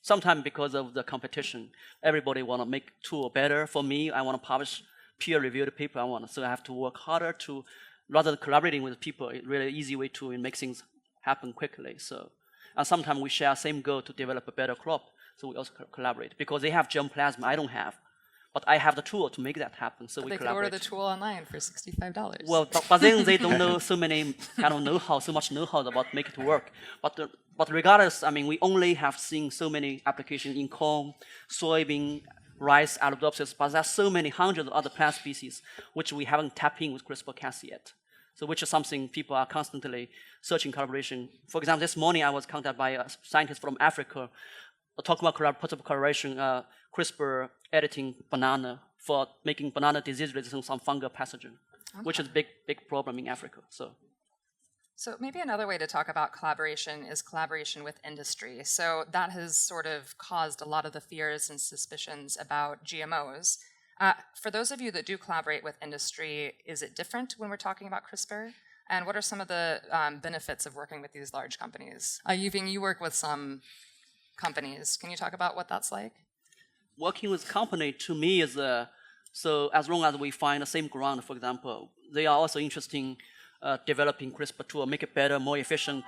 C: sometimes because of the competition, everybody want to make tool better. For me, I want to publish peer-reviewed paper. So I have to work harder to. Rather than collaborating with people, it's really easy way to make things happen quickly. So, and sometimes we share same goal to develop a better crop. So we also collaborate because they have germplasm I don't have, but I have the tool to make that happen. So we
A: They could
C: collaborate.
A: order the tool online for $65.
C: Well, but then they don't know so much know-how about make it work. But regardless, we only have seen so many applications in corn, soybean, rice, Arabidopsis, but there's so many hundreds of other plant species which we haven't tapped in with CRISPR-Cas yet. So which is something people are constantly searching collaboration. For example, this morning I was contacted by a scientist from Africa talking about possible collaboration, CRISPR editing banana for making banana disease resistant some fungal pathogen, which is a big problem in Africa.
A: So maybe another way to talk about collaboration is collaboration with industry. So that has sort of caused a lot of the fears and suspicions about GMOs. For those of you that do collaborate with industry, is it different when we're talking about CRISPR? And what are some of the benefits of working with these large companies? Yiping, you work with some companies. Can you talk about what that's like?
C: Working with company to me is, so as long as we find the same ground, for example, they are also interested in developing CRISPR tool, make it better, more efficient.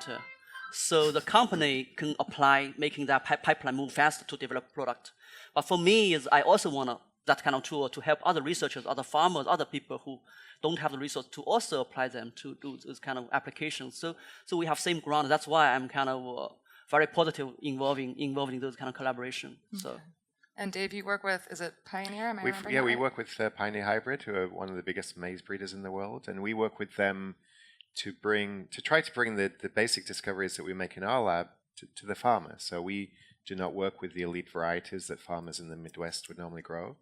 C: So the company can apply, making that pipeline move faster to develop product. But for me, I also want that kind of tool to help other researchers, other farmers, other people who don't have the resource to also apply them to do this kind of applications. So we have same ground. That's why I'm kind of very positive involving those kind of collaboration. Okay. So.
A: And Dave, you work with, is it Pioneer?
B: We work with Pioneer Hybrid, who are one of the biggest maize breeders in the world, and we work with them to try to bring the basic discoveries that we make in our lab to the farmer. So we do not work with the elite varieties that farmers in the Midwest would normally grow,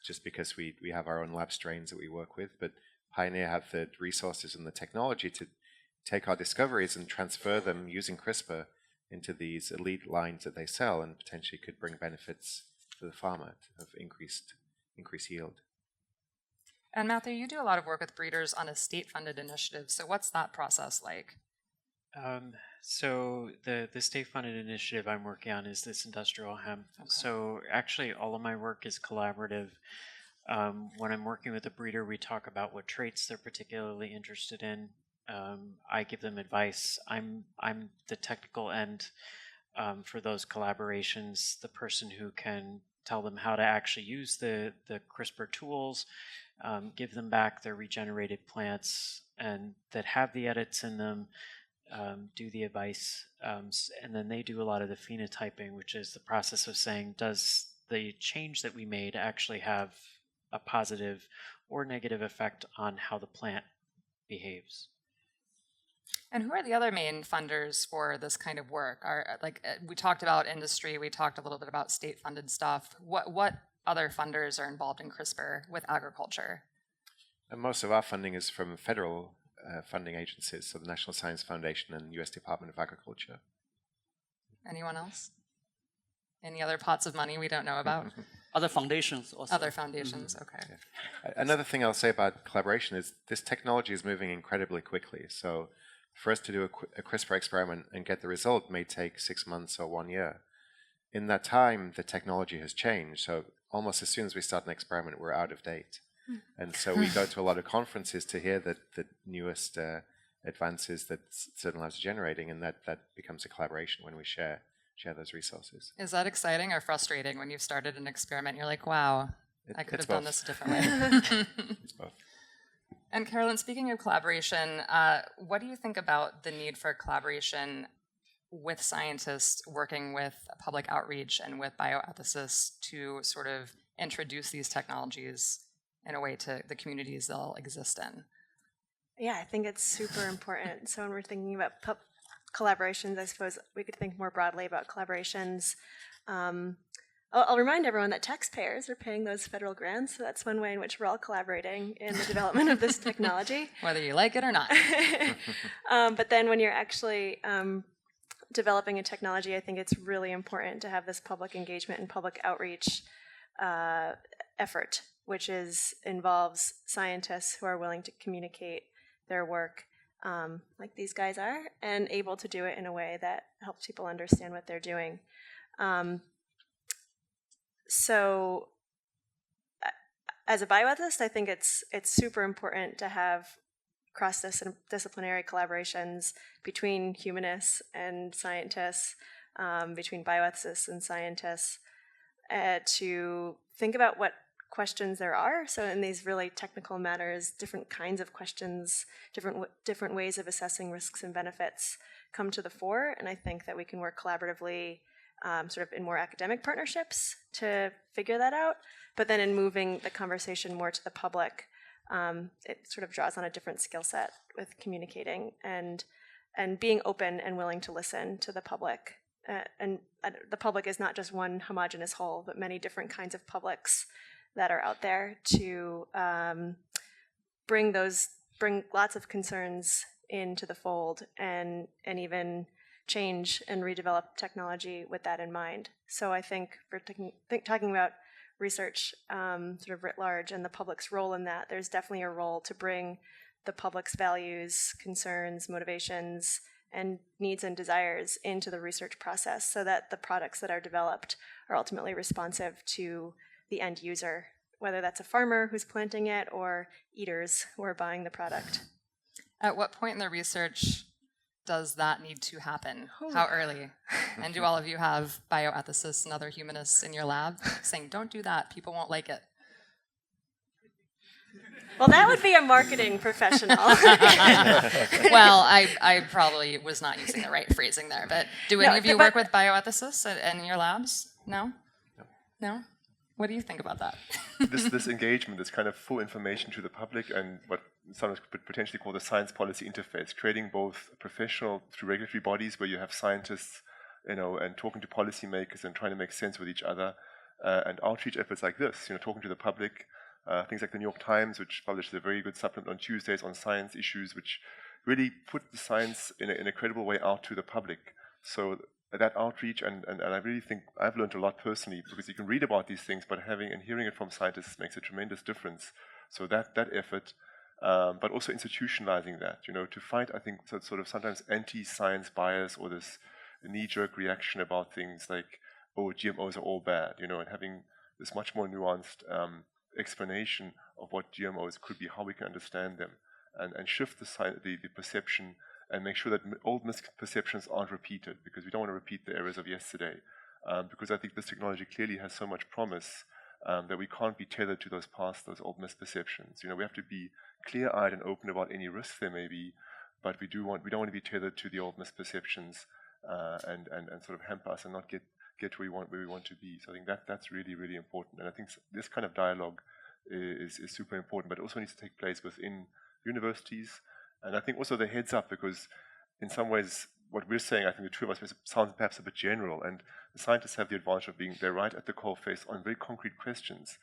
B: just because we have our own lab strains that we work with. But Pioneer have the resources and the technology to take our discoveries and transfer them using CRISPR into these elite lines that they sell, and potentially could bring benefits to the farmer of increased yield.
A: And Matthew, you do a lot of work with breeders on a state-funded initiative. So what's that process like?
D: So the state-funded initiative I'm working on is this industrial hemp. Okay. So actually all of my work is collaborative. When I'm working with a breeder, we talk about what traits they're particularly interested in. I give them advice. I'm the technical end for those collaborations, the person who can tell them how to actually use the CRISPR tools, give them back their regenerated plants and that have the edits in them, do the advice, and then they do a lot of the phenotyping, which is the process of saying, does the change that we made actually have a positive or negative effect on how the plant behaves?
A: And who are the other main funders for this kind of work? We talked about industry, we talked a little bit about state-funded stuff. What other funders are involved in CRISPR with agriculture?
B: And most of our funding is from federal funding agencies, so the National Science Foundation and U.S. Department of Agriculture.
A: Anyone else? Any other pots of money we don't know about?
C: Other foundations also.
A: Other foundations, okay.
B: Yeah. Another thing I'll say about collaboration is this technology is moving incredibly quickly. So for us to do a CRISPR experiment and get the result may take 6 months or 1 year. In that time, the technology has changed. So almost as soon as we start an experiment, we're out of date. And so we go to a lot of conferences to hear the newest advances that certain labs are generating, and that becomes a collaboration when we share those resources.
A: Is that exciting or frustrating when you've started an experiment? You're like, wow, I could have done this a different way.
B: It's both.
A: And Carolyn, speaking of collaboration, what do you think about the need for collaboration with scientists working with public outreach and with bioethicists to sort of introduce these technologies in a way to the communities they'll exist in?
E: Yeah, I think it's super important. So when we're thinking about collaborations, I suppose we could think more broadly about collaborations. I'll remind everyone that taxpayers are paying those federal grants, so that's one way in which we're all collaborating in the development of this technology.
A: Whether you like it or not.
E: But then when you're actually developing a technology, I think it's really important to have this public engagement and public outreach effort, which involves scientists who are willing to communicate their work like these guys are, and able to do it in a way that helps people understand what they're doing. So as a bioethicist, I think it's super important to have cross-disciplinary collaborations between humanists and scientists, between bioethicists and scientists, to think about what questions there are. So in these really technical matters, different kinds of questions, different ways of assessing risks and benefits come to the fore, and I think that we can work collaboratively sort of in more academic partnerships to figure that out. But then in moving the conversation more to the public, it sort of draws on a different skill set with communicating and being open and willing to listen to the public. And the public is not just one homogeneous whole, but many different kinds of publics that are out there to bring lots of concerns into the fold and even change and redevelop technology with that in mind. So I think for talking about research sort of writ large and the public's role in that, there's definitely a role to bring the public's values, concerns, motivations, and needs and desires into the research process so that the products that are developed are ultimately responsive to the end user, whether that's a farmer who's planting it or eaters who are buying the product.
A: At what point in the research does that need to happen? How early? And do all of you have bioethicists and other humanists in your lab saying, don't do that, people won't like it?
E: Well, that would be a marketing professional.
A: Well, I probably was not using the right phrasing there, but do any of you work with bioethicists in your labs? No? No? What do you think about that?
F: This engagement, this kind of full information to the public, and what some could potentially call the science policy interface, creating both professional through regulatory bodies where you have scientists, and talking to policymakers and trying to make sense with each other, and outreach efforts like this, talking to the public, things like the New York Times, which publishes a very good supplement on Tuesdays on science issues, which really put the science in a credible way out to the public. So that outreach, and I really think I've learned a lot personally, because you can read about these things, but having and hearing it from scientists makes a tremendous difference. So that effort, but also institutionalizing that, to fight, I think, sort of sometimes anti-science bias or this knee-jerk reaction about things like, oh, GMOs are all bad, and having this much more nuanced explanation of what GMOs could be, how we can understand them, and shift the perception and make sure that old misperceptions aren't repeated, because we don't want to repeat the errors of yesterday. Because I think this technology clearly has so much promise that we can't be tethered to those old misperceptions. We have to be clear-eyed and open about any risks there may be, but we don't want to be tethered to the old misperceptions and sort of hamper us and not get where we want to be. So I think that's really, really important. And I think this kind of dialogue is super important, but it also needs to take place within universities. And I think also the heads up, because in some ways what we're saying, I think the two of us, sounds perhaps a bit general, and the scientists have the advantage of they're right at the coalface on very concrete questions,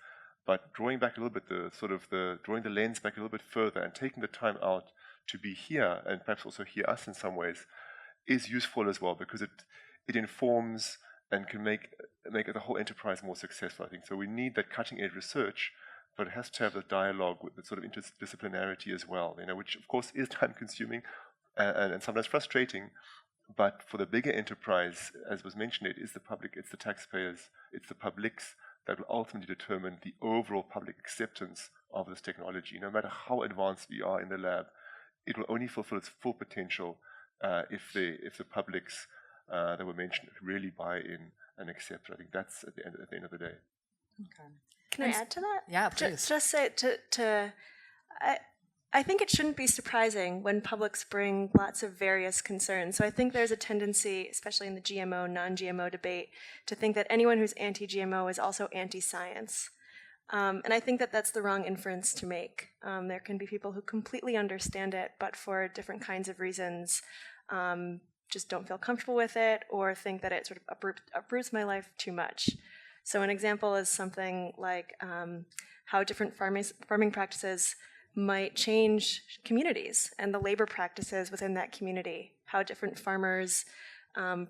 F: but drawing back a little bit, drawing the lens back a little bit further and taking the time out to be here and perhaps also hear us in some ways is useful as well, because it informs and can make the whole enterprise more successful, I think. So we need that cutting-edge research, but it has to have the dialogue with the sort of interdisciplinarity as well, which of course is time-consuming and sometimes frustrating. But for the bigger enterprise, as was mentioned, it is the public, it's the taxpayers, it's the publics that will ultimately determine the overall public acceptance of this technology. No matter how advanced we are in the lab, it will only fulfill its full potential if the publics that were mentioned really buy in and accept it. I think that's at the end of the day.
A: Okay.
E: Can I add to that?
A: Yeah, please.
E: Just say I think it shouldn't be surprising when publics bring lots of various concerns. So I think there's a tendency, especially in the GMO, non-GMO debate, to think that anyone who's anti-GMO is also anti-science. And I think that that's the wrong inference to make. There can be people who completely understand it, but for different kinds of reasons, just don't feel comfortable with it or think that it sort of uproots my life too much. So an example is something like how different farming practices might change communities and the labor practices within that community, how different farmers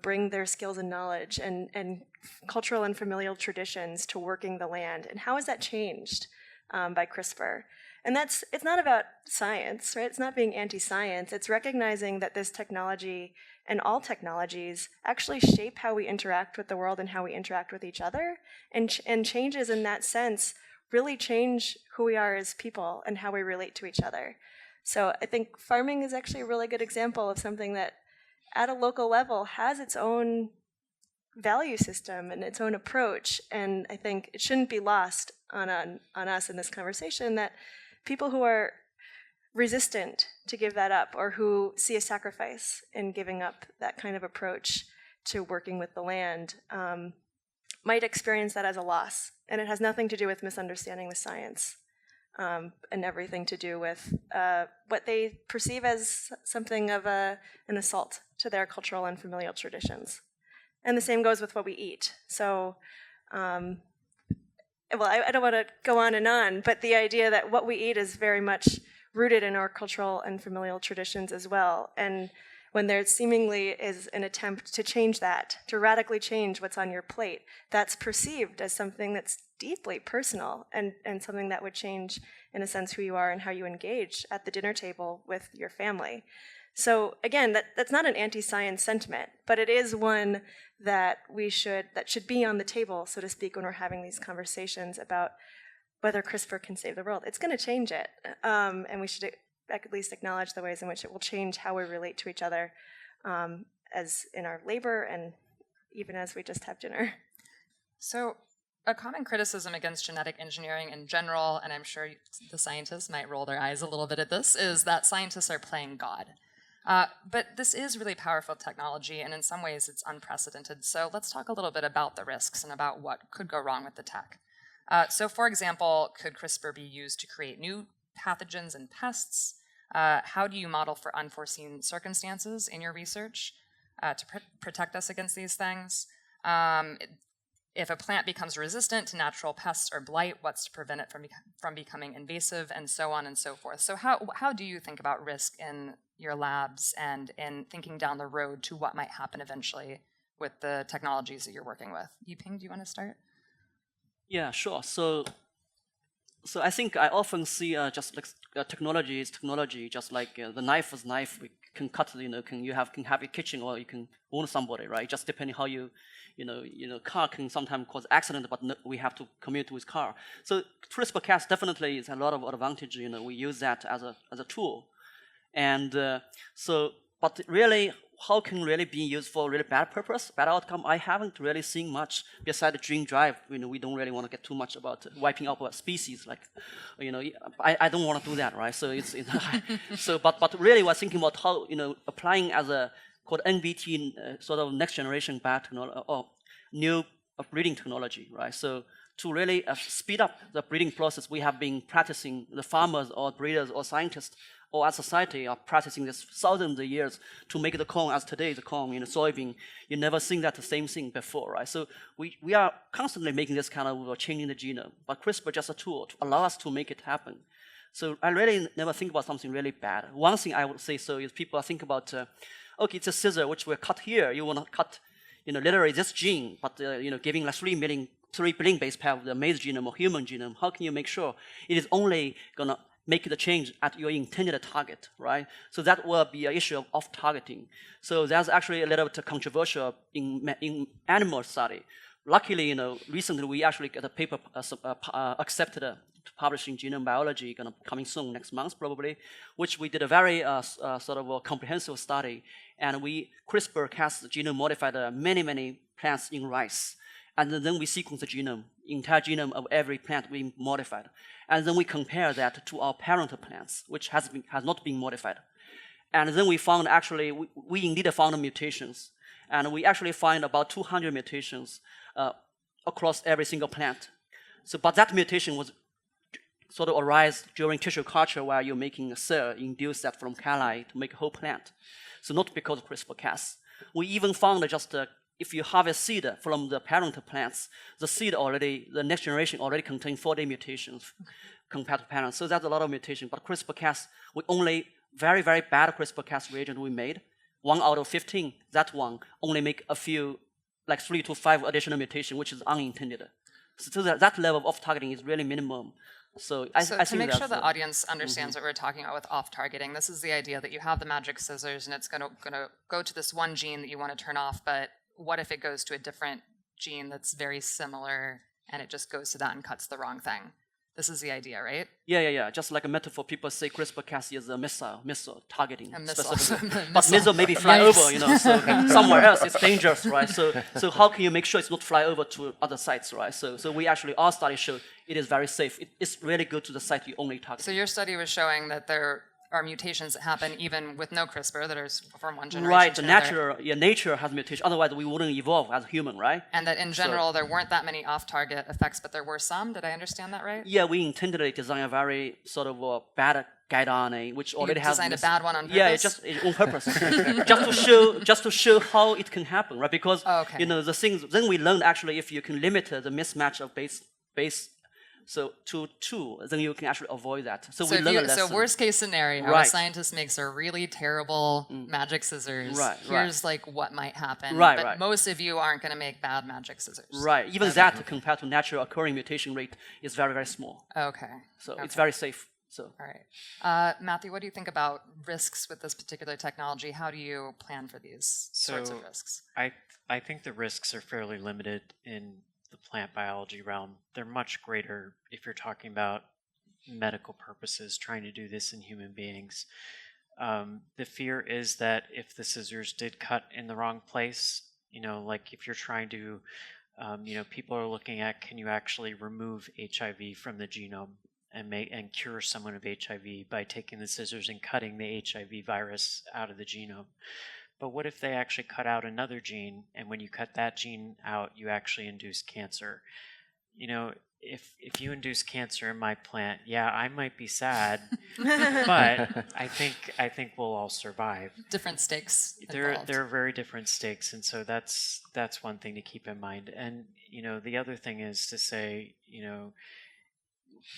E: bring their skills and knowledge and cultural and familial traditions to working the land, and how has that changed by CRISPR? And it's not about science, right? It's not being anti-science. It's recognizing that this technology and all technologies actually shape how we interact with the world and how we interact with each other, and changes in that sense really change who we are as people and how we relate to each other. So I think farming is actually a really good example of something that at a local level has its own value system and its own approach. And I think it shouldn't be lost on us in this conversation that people who are resistant to give that up or who see a sacrifice in giving up that kind of approach to working with the land might experience that as a loss. And it has nothing to do with misunderstanding the science and everything to do with what they perceive as something of an assault to their cultural and familial traditions. And the same goes with what we eat. So, I don't want to go on, but the idea that what we eat is very much rooted in our cultural and familial traditions as well. And when there seemingly is an attempt to change that, to radically change what's on your plate, that's perceived as something that's deeply personal and something that would change, in a sense, who you are and how you engage at the dinner table with your family. So again, that's not an anti-science sentiment, but it is one that should be on the table, so to speak, when we're having these conversations about whether CRISPR can save the world. It's going to change it, and we should at least acknowledge the ways in which it will change how we relate to each other, as in our labor and even as we just have dinner.
A: So a common criticism against genetic engineering in general, and I'm sure the scientists might roll their eyes a little bit at this, is that scientists are playing God. But this is really powerful technology, and in some ways it's unprecedented. So let's talk a little bit about the risks and about what could go wrong with the tech. So for example, could CRISPR be used to create new pathogens and pests? How do you model for unforeseen circumstances in your research to protect us against these things? If a plant becomes resistant to natural pests or blight, what's to prevent it from becoming invasive, and so on and so forth. So how do you think about risk in your labs and in thinking down the road to what might happen eventually with the technologies that you're working with? Yiping, do you want to start?
C: Yeah, sure. So I think I often see just like technology is technology, just like the knife is knife. We can cut, can have a kitchen or you can wound somebody, right? Just depending how car can sometimes cause accident, but we have to commute with car. So CRISPR-Cas definitely is a lot of advantage. We use that as a tool, and but really, how can really be used for really bad purpose, bad outcome? I haven't really seen much besides the gene drive. We don't really want to get too much about wiping out a species. Like, I don't want to do that, right? So but really, we're thinking about how applying as a called NBT sort of next generation biotechnology or new breeding technology, right? So to really speed up the breeding process, we have been practicing. The farmers or breeders or scientists or as society are practicing this thousands of years to make the corn as today, the corn, soybean. You never seen that the same thing before, right? So we are constantly making this kind of changing the genome, but CRISPR just a tool to allow us to make it happen. So I really never think about something really bad. One thing I would say is people think about, okay, it's a scissor which will cut here. You want to cut, literally this gene, but giving like 3 billion base pair of the maize genome or human genome, how can you make sure it is only gonna make the change at your intended target, right? So that will be an issue of off-targeting. So that's actually a little bit controversial in animal study. Luckily, recently we actually got a paper accepted to publish in Genome Biology, coming soon next month probably, which we did a very sort of a comprehensive study, and we CRISPR-Cas genome modified many plants in rice, and then we sequenced the genome, entire genome of every plant we modified, and then we compare that to our parent plants, which has not been modified, and then we found actually we indeed found mutations, and we actually find about 200 mutations across every single plant. So, but that mutation was sort of arise during tissue culture while you're making a cell, induce that from calli to make a whole plant. So not because of CRISPR-Cas. We even found just if you harvest seed from the parent plants, the next generation already contains 40 mutations compared to parents. So that's a lot of mutation. But CRISPR-Cas, we only very bad CRISPR-Cas reagent we made, 1 out of 15, that one only make a few, like 3 to 5 additional mutation, which is unintended. So that level of off-targeting is really minimum. So I
A: to
C: think
A: make sure the audience understands what we're talking about with off-targeting, this is the idea that you have the magic scissors and it's going to go to this one gene that you want to turn off, but what if it goes to a different gene that's very similar and it just goes to that and cuts the wrong thing? This is the idea, right?
C: Yeah. Just like a metaphor, people say CRISPR-Cas is a missile targeting.
A: A missile.
C: But missile maybe fly over, so somewhere else it's dangerous, right? So how can you make sure it's not fly over to other sites, right? So we actually, our study showed it is very safe. It's really good to the site you only target.
A: So your study was showing that there are mutations that happen even with no CRISPR that are from one generation
C: right,
A: to
C: the
A: another.
C: nature has mutation. Otherwise, we wouldn't evolve as human, right?
A: And that in general, there weren't that many off-target effects, but there were some. Did I understand that right?
C: Yeah, we intentionally designed a very sort of bad guide RNA, which already has
A: designed a bad one on purpose.
C: Yeah, just on purpose, just to show how it can happen, right? Because the things. Then we learned actually if you can limit the mismatch of base. So to 2, then you can actually avoid that. So we learn a lesson.
A: So worst case scenario, a scientist makes a really terrible magic scissors. Here's like what might happen. But most of you aren't going to make bad magic scissors.
C: Right. Even that compared to natural occurring mutation rate is very small.
A: Okay.
C: So it's very safe. So.
A: All right. Matthew, what do you think about risks with this particular technology? How do you plan for these sorts of risks?
D: I think the risks are fairly limited in the plant biology realm. They're much greater if you're talking about medical purposes, trying to do this in human beings. The fear is that if the scissors did cut in the wrong place, like if you're trying to, people are looking at, can you actually remove HIV from the genome and cure someone of HIV by taking the scissors and cutting the HIV virus out of the genome? But what if they actually cut out another gene, and when you cut that gene out, you actually induce cancer? If you induce cancer in my plant, yeah, I might be sad, but I think we'll all survive.
A: Different stakes.
D: There are very different stakes, and so that's one thing to keep in mind. And the other thing is to say,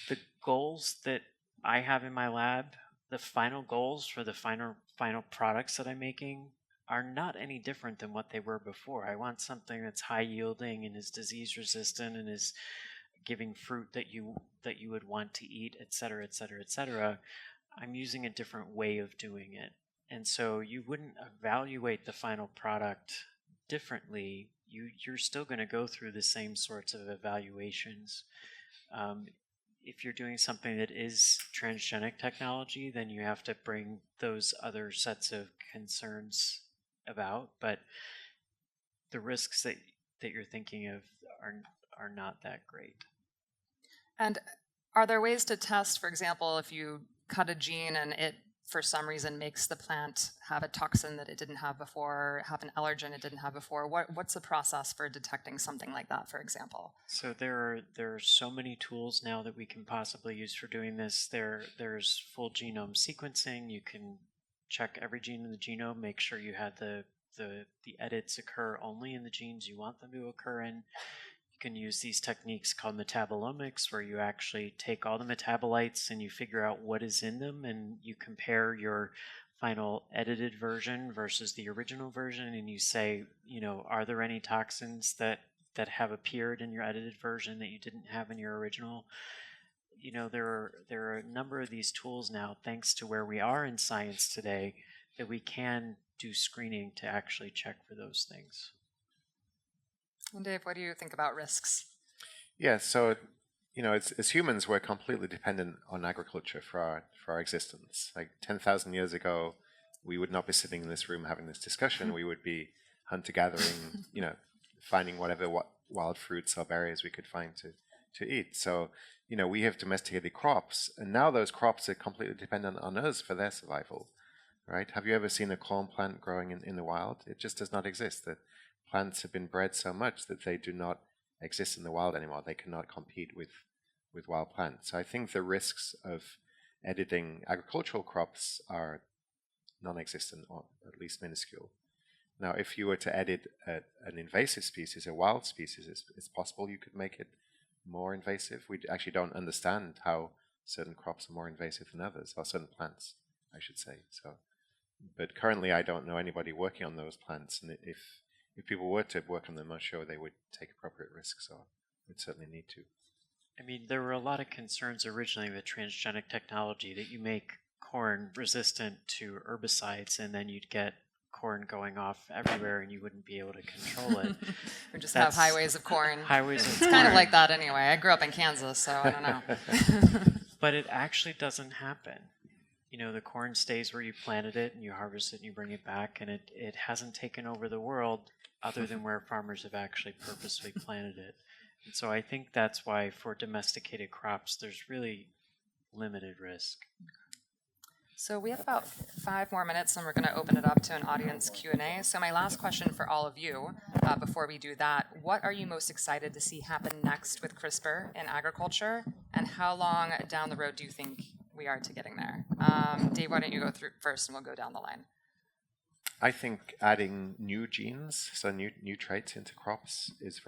D: the goals that I have in my lab, the final goals for the final products that I'm making are not any different than what they were before. I want something that's high yielding and is disease resistant and is giving fruit that you would want to eat, et cetera, et cetera, et cetera. I'm using a different way of doing it. And so you wouldn't evaluate the final product differently. You're still going to go through the same sorts of evaluations. If you're doing something that is transgenic technology, then you have to bring those other sets of concerns about, but the risks that you're thinking of are not that great.
A: And are there ways to test, for example, if you cut a gene and it for some reason makes the plant have a toxin that it didn't have before, have an allergen it didn't have before? What's the process for detecting something like that, for example?
D: So there are so many tools now that we can possibly use for doing this. There's full genome sequencing. You can check every gene in the genome, make sure you had the edits occur only in the genes you want them to occur in. You can use these techniques called metabolomics, where you actually take all the metabolites and you figure out what is in them, and you compare your final edited version versus the original version, and you say, are there any toxins that have appeared in your edited version that you didn't have in your original? There are a number of these tools now, thanks to where we are in science today, that we can do screening to actually check for those things.
A: And Dave, what do you think about risks?
B: Yeah, so as humans, we're completely dependent on agriculture for our existence. Like 10,000 years ago, we would not be sitting in this room having this discussion. We would be hunter-gathering, finding whatever wild fruits or berries we could find to eat. So, we have domesticated crops, and now those crops are completely dependent on us for their survival, right? Have you ever seen a corn plant growing in the wild? It just does not exist. The plants have been bred so much that they do not exist in the wild anymore. They cannot compete with wild plants. So I think the risks of editing agricultural crops are non-existent, or at least minuscule. Now, if you were to edit an invasive species, a wild species, it's possible you could make it more invasive. We actually don't understand how certain crops are more invasive than others, or certain plants, I should say. So, but currently I don't know anybody working on those plants, and if people were to work on them, I'm sure they would take appropriate risks, so we'd certainly need to.
D: I mean, there were a lot of concerns originally with transgenic technology that you make corn resistant to herbicides, and then you'd get corn going off everywhere and you wouldn't be able to control it.
A: Or just have highways of corn.
D: Highways of
A: It's
D: corn.
A: kind of like that anyway. I grew up in Kansas, so I don't know.
D: But it actually doesn't happen. The corn stays where you planted it, and you harvest it and you bring it back, and it hasn't taken over the world other than where farmers have actually purposely planted it. And so I think that's why for domesticated crops, there's really limited risk.
A: So we have about 5 more minutes, and we're going to open it up to an audience Q&A. So my last question for all of you, before we do that, what are you most excited to see happen next with CRISPR in agriculture, and how long down the road do you think we are to getting there? Dave, why don't you go through first, and we'll go down the line.
B: I think adding new genes, so new traits into crops is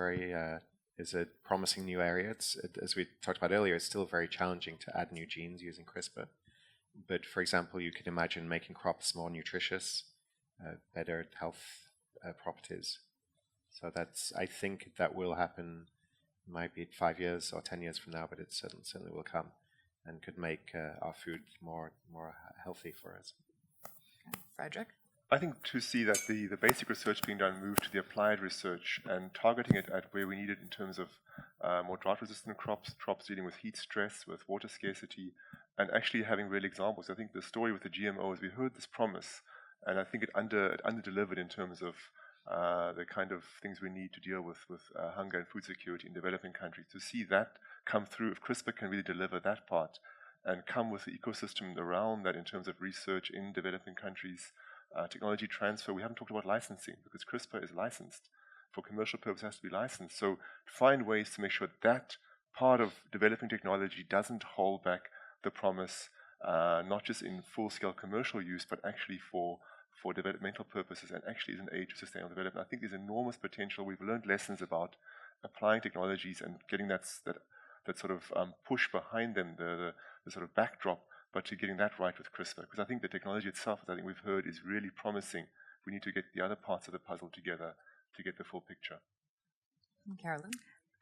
B: a promising new area. As we talked about earlier, it's still very challenging to add new genes using CRISPR. But for example, you could imagine making crops more nutritious, better health properties. So I think that will happen. Might be 5 years or 10 years from now, but it certainly will come, and could make our food more healthy for us.
A: Okay. Friedrich?
F: I think to see that the basic research being done move to the applied research and targeting it at where we need it in terms of more drought-resistant crops dealing with heat stress, with water scarcity, and actually having real examples. I think the story with the GMOs, we heard this promise, and I think it under-delivered in terms of the kind of things we need to deal with hunger and food security in developing countries. To see that come through, if CRISPR can really deliver that part and come with the ecosystem around that in terms of research in developing countries, technology transfer. We haven't talked about licensing, because CRISPR is licensed. For commercial purposes, it has to be licensed. So to find ways to make sure that part of developing technology doesn't hold back the promise, not just in full-scale commercial use, but actually for developmental purposes, and actually is an aid to sustainable development. I think there's enormous potential. We've learned lessons about applying technologies and getting that sort of push behind them, the sort of backdrop, but to getting that right with CRISPR. Because I think the technology itself, as I think we've heard, is really promising. We need to get the other parts of the puzzle together to get the full picture.
A: Carolyn?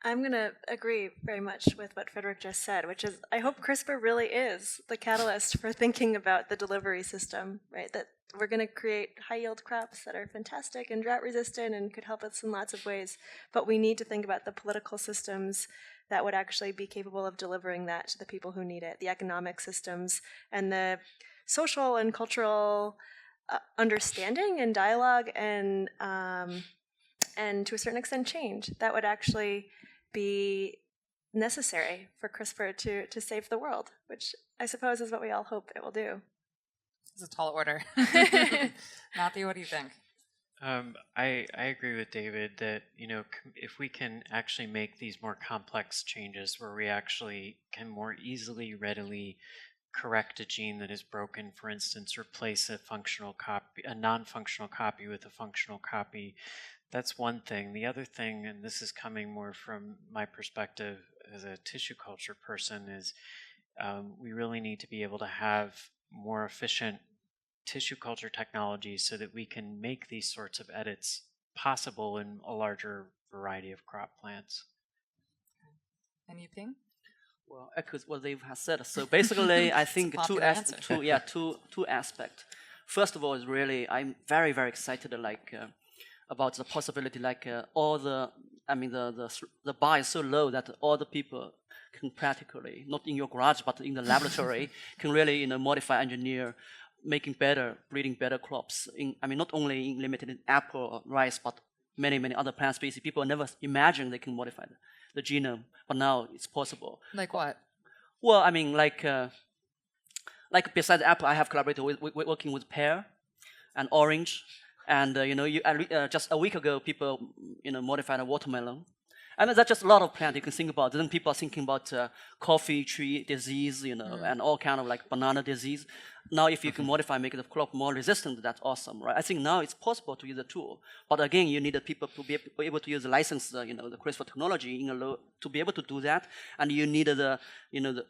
E: I'm going to agree very much with what Friedrich just said, which is I hope CRISPR really is the catalyst for thinking about the delivery system, right? That we're going to create high-yield crops that are fantastic and drought-resistant and could help us in lots of ways, but we need to think about the political systems that would actually be capable of delivering that to the people who need it, the economic systems, and the social and cultural understanding and dialogue and to a certain extent change that would actually be necessary for CRISPR to save the world, which I suppose is what we all hope it will do.
A: It's a tall order. Matthew, what do you think?
D: I agree with David that, if we can actually make these more complex changes where we actually can more easily, readily correct a gene that is broken, for instance, replace a non-functional copy with a functional copy, that's one thing. The other thing, and this is coming more from my perspective as a tissue culture person, is we really need to be able to have more efficient tissue culture technology so that we can make these sorts of edits possible in a larger variety of crop plants.
A: And Yiping?
C: Well, echoes what they have said. So basically, I think two aspects. First of all, is really I'm very very excited about the possibility all the the bar is so low that all the people can practically, not in your garage but in the laboratory, can really modify, engineer, making better, breeding better crops. Not only limited in apple or rice, but many other plant species. People never imagined they can modify the genome, but now it's possible.
A: Like what?
C: Well, like besides apple, I have collaborated working with pear and orange, and just a week ago, people modified a watermelon. That's just a lot of plants you can think about. Then people are thinking about coffee tree disease, and all kind of banana disease. Now, if you can modify, make the crop more resistant, that's awesome, right? I think now it's possible to use the tool, but again, you need the people to be able to use the license, the CRISPR technology to be able to do that, and you need the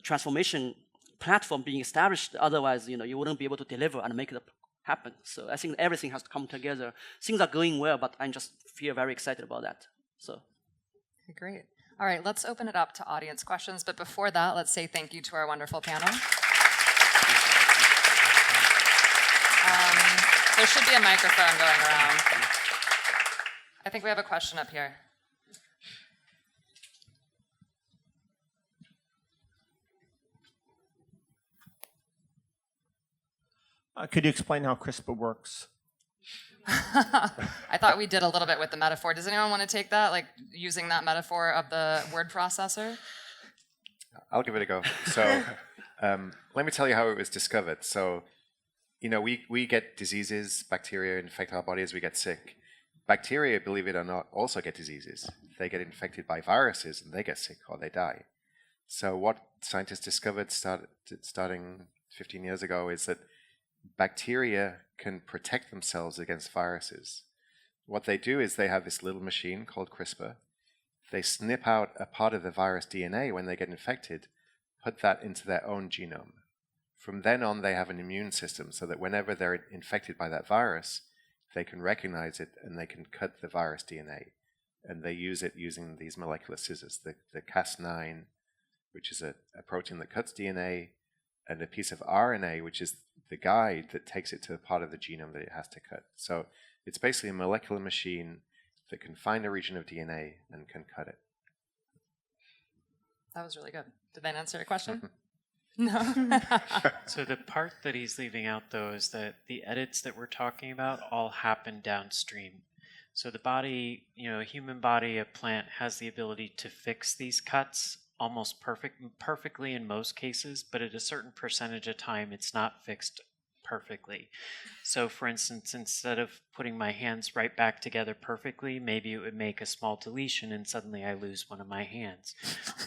C: transformation platform being established. Otherwise, you wouldn't be able to deliver and make it happen. So I think everything has to come together. Things are going well, but I just feel very excited about that. So.
A: Great. All right, let's open it up to audience questions. But before that, let's say thank you to our wonderful panel. There should be a microphone going around. I think we have a question up here.
G: Could you explain how CRISPR works?
A: I thought we did a little bit with the metaphor. Does anyone want to take that, using that metaphor of the word processor?
B: I'll give it a go. So let me tell you how it was discovered. So, we get diseases, bacteria infect our bodies, we get sick. Bacteria, believe it or not, also get diseases. They get infected by viruses and they get sick or they die. So what scientists discovered starting 15 years ago is that bacteria can protect themselves against viruses. What they do is they have this little machine called CRISPR. They snip out a part of the virus DNA when they get infected, put that into their own genome. From then on, they have an immune system so that whenever they're infected by that virus, they can recognize it and they can cut the virus DNA. And they use it using these molecular scissors, the Cas9, which is a protein that cuts DNA, and a piece of RNA, which is the guide that takes it to the part of the genome that it has to cut. So it's basically a molecular machine that can find a region of DNA and can cut it.
A: That was really good. Did that answer your question? No.
D: So the part that he's leaving out, though, is that the edits that we're talking about all happen downstream. So the body, a human body, a plant, has the ability to fix these cuts almost perfectly in most cases, but at a certain percentage of time, it's not fixed perfectly. So for instance, instead of putting my hands right back together perfectly, maybe it would make a small deletion and suddenly I lose one of my hands.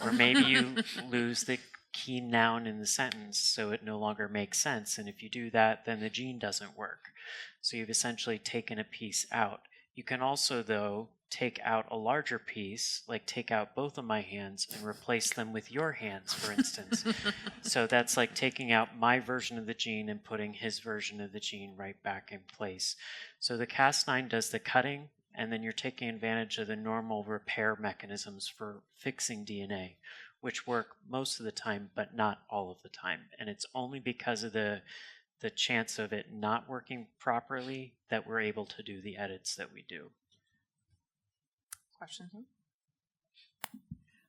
D: Or maybe you lose the key noun in the sentence so it no longer makes sense. And if you do that, then the gene doesn't work. So you've essentially taken a piece out. You can also, though, take out a larger piece, like take out both of my hands and replace them with your hands, for instance. So that's like taking out my version of the gene and putting his version of the gene right back in place. So the Cas9 does the cutting, and then you're taking advantage of the normal repair mechanisms for fixing DNA, which work most of the time, but not all of the time. And it's only because of the chance of it not working properly that we're able to do the edits that we do.
A: Question here?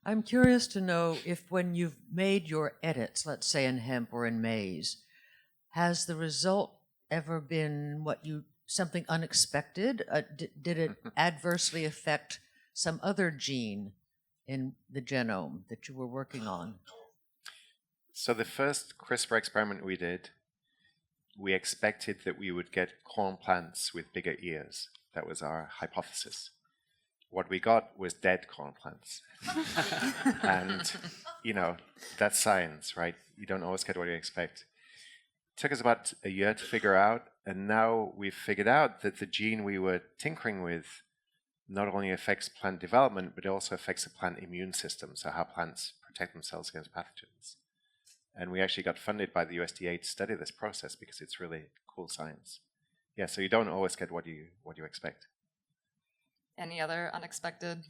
H: I'm curious to know if when you've made your edits, let's say in hemp or in maize, has the result ever been something unexpected? Did it adversely affect some other gene in the genome that you were working on?
B: So the first CRISPR experiment we did, we expected that we would get corn plants with bigger ears. That was our hypothesis. What we got was dead corn plants. And, that's science, right? You don't always get what you expect. It took us about a year to figure out, and now we've figured out that the gene we were tinkering with not only affects plant development, but it also affects the plant immune system, so how plants protect themselves against pathogens. And we actually got funded by the USDA to study this process because it's really cool science. Yeah, so you don't always get what you expect.
A: Any other unexpected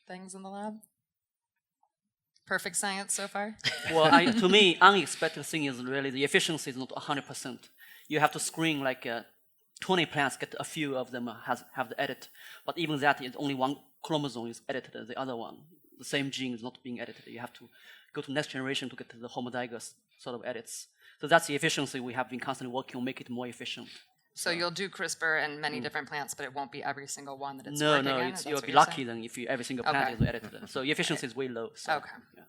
A: things in the lab? Perfect science so far?
C: Well, to me, unexpected thing is really the efficiency is not 100%. You have to screen like 20 plants, get a few of them have the edit. But even that is only one chromosome is edited, the other one, the same gene is not being edited. You have to go to next generation to get to the homozygous sort of edits. So that's the efficiency we have been constantly working on, make it more efficient.
A: So you'll do CRISPR in many different plants, but it won't be every single one that it's
C: No,
A: working in?
C: you'll be lucky then if every single plant is edited. So the efficiency is way low. So,
A: Okay.
C: Yeah.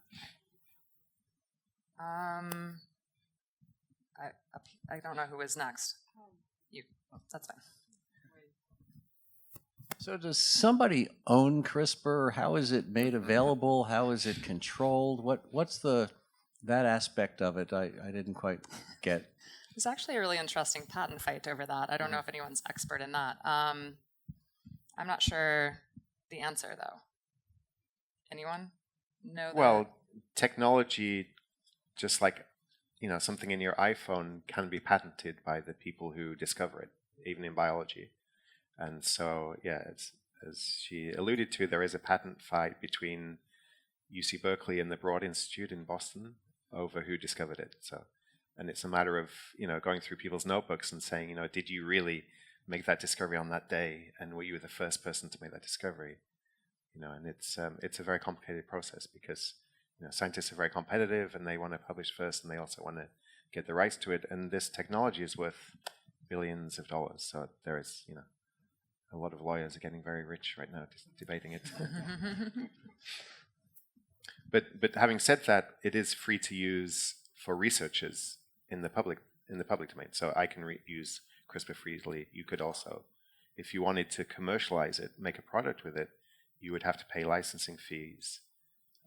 A: I don't know who is next. You. That's fine.
I: So does somebody own CRISPR? How is it made available? How is it controlled? What's that aspect of it? I didn't quite get.
A: There's actually a really interesting patent fight over that. I don't know if anyone's expert in that. I'm not sure the answer, though. Anyone know that?
B: Well, technology, just like something in your iPhone, can be patented by the people who discover it, even in biology. And so, yeah, as she alluded to, there is a patent fight between UC Berkeley and the Broad Institute in Boston over who discovered it. So, and it's a matter of going through people's notebooks and saying, did you really make that discovery on that day, and were you the first person to make that discovery? And it's a very complicated process because scientists are very competitive and they want to publish first, and they also want to get the rights to it. And this technology is worth billions of dollars. So there is, a lot of lawyers are getting very rich right now just debating it. But having said that, it is free to use for researchers in the public domain. So I can use CRISPR freely. You could also, if you wanted to commercialize it, make a product with it, you would have to pay licensing fees,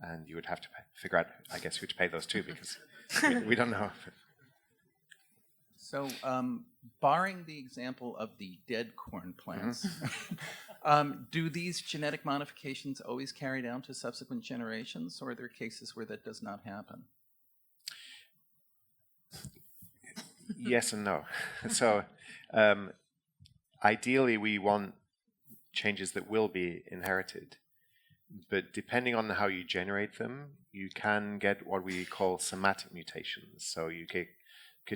B: and you would have to figure out, I guess, who to pay those to, because we don't know.
J: So, barring the example of the dead corn plants, do these genetic modifications always carry down to subsequent generations, or are there cases where that does not happen?
B: Yes and no. So, ideally, we want changes that will be inherited. But depending on how you generate them, you can get what we call somatic mutations. So you could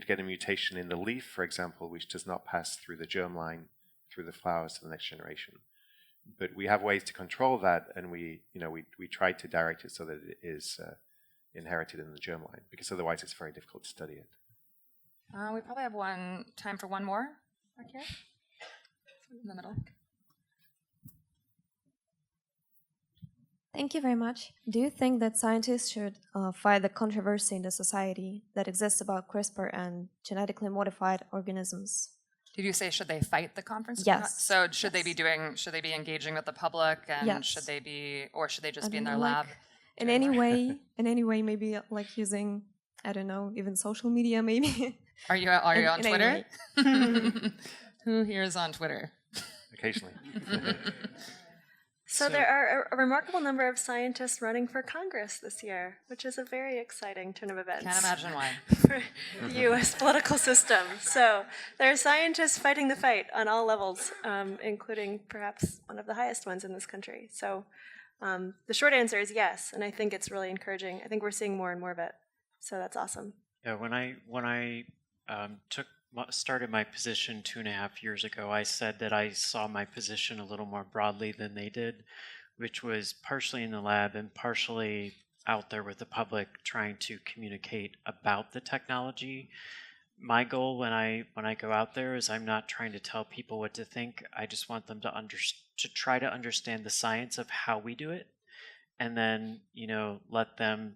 B: get a mutation in the leaf, for example, which does not pass through the germline, through the flowers to the next generation. But we have ways to control that, and we try to direct it so that it is inherited in the germline, because otherwise it's very difficult to study it.
A: We probably have time for one more back here, in the middle.
K: Thank you very much. Do you think that scientists should fight the controversy in the society that exists about CRISPR and genetically modified organisms?
A: Did you say should they fight the conference?
K: Yes.
A: So should they be engaging with the public, and
K: yes.
A: should they just be in their lab?
K: In any way, maybe like using, I don't know, even social media, maybe.
A: Are you on Twitter? Who here is on Twitter?
B: Occasionally.
E: So there are a remarkable number of scientists running for Congress this year, which is a very exciting turn of events.
A: Can't imagine why.
E: For the U.S. political system. So there are scientists fighting the fight on all levels, including perhaps one of the highest ones in this country. So the short answer is yes, and I think it's really encouraging. I think we're seeing more and more of it. So that's awesome.
D: Yeah, when I started my position 2.5 years ago, I said that I saw my position a little more broadly than they did, which was partially in the lab and partially out there with the public, trying to communicate about the technology. My goal when I go out there is I'm not trying to tell people what to think. I just want them to try to understand the science of how we do it, and then let them,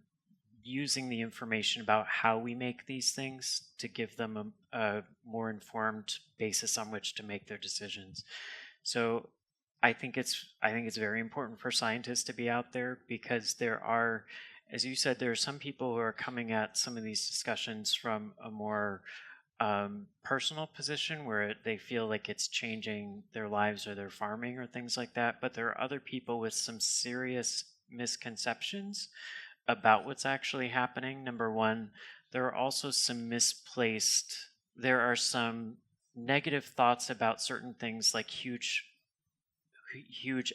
D: using the information about how we make these things, to give them a more informed basis on which to make their decisions. So I think it's very important for scientists to be out there, because there are, as you said, there are some people who are coming at some of these discussions from a more personal position where they feel like it's changing their lives or their farming or things like that. But there are other people with some serious misconceptions about what's actually happening. Number one, there are also some negative thoughts about certain things like huge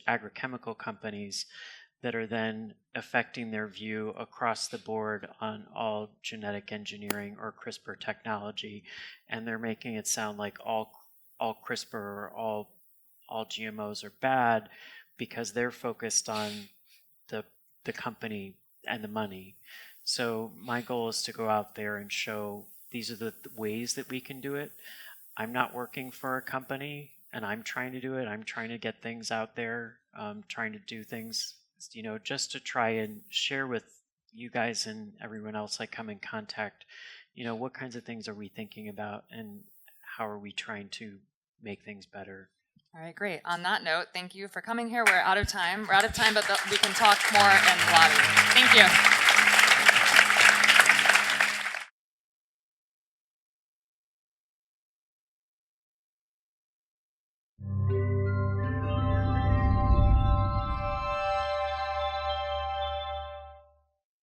D: agrochemical companies that are then affecting their view across the board on all genetic engineering or CRISPR technology, and they're making it sound like all CRISPR or all GMOs are bad because they're focused on the company and the money. So my goal is to go out there and show these are the ways that we can do it. I'm not working for a company, and I'm trying to do it. I'm trying to get things out there, trying to do things, just to try and share with you guys and everyone else I come in contact, what kinds of things are we thinking about and how are we trying to make things better?
A: All right, great. On that note, thank you for coming here. We're out of time, but we can talk more in the lobby. Thank you.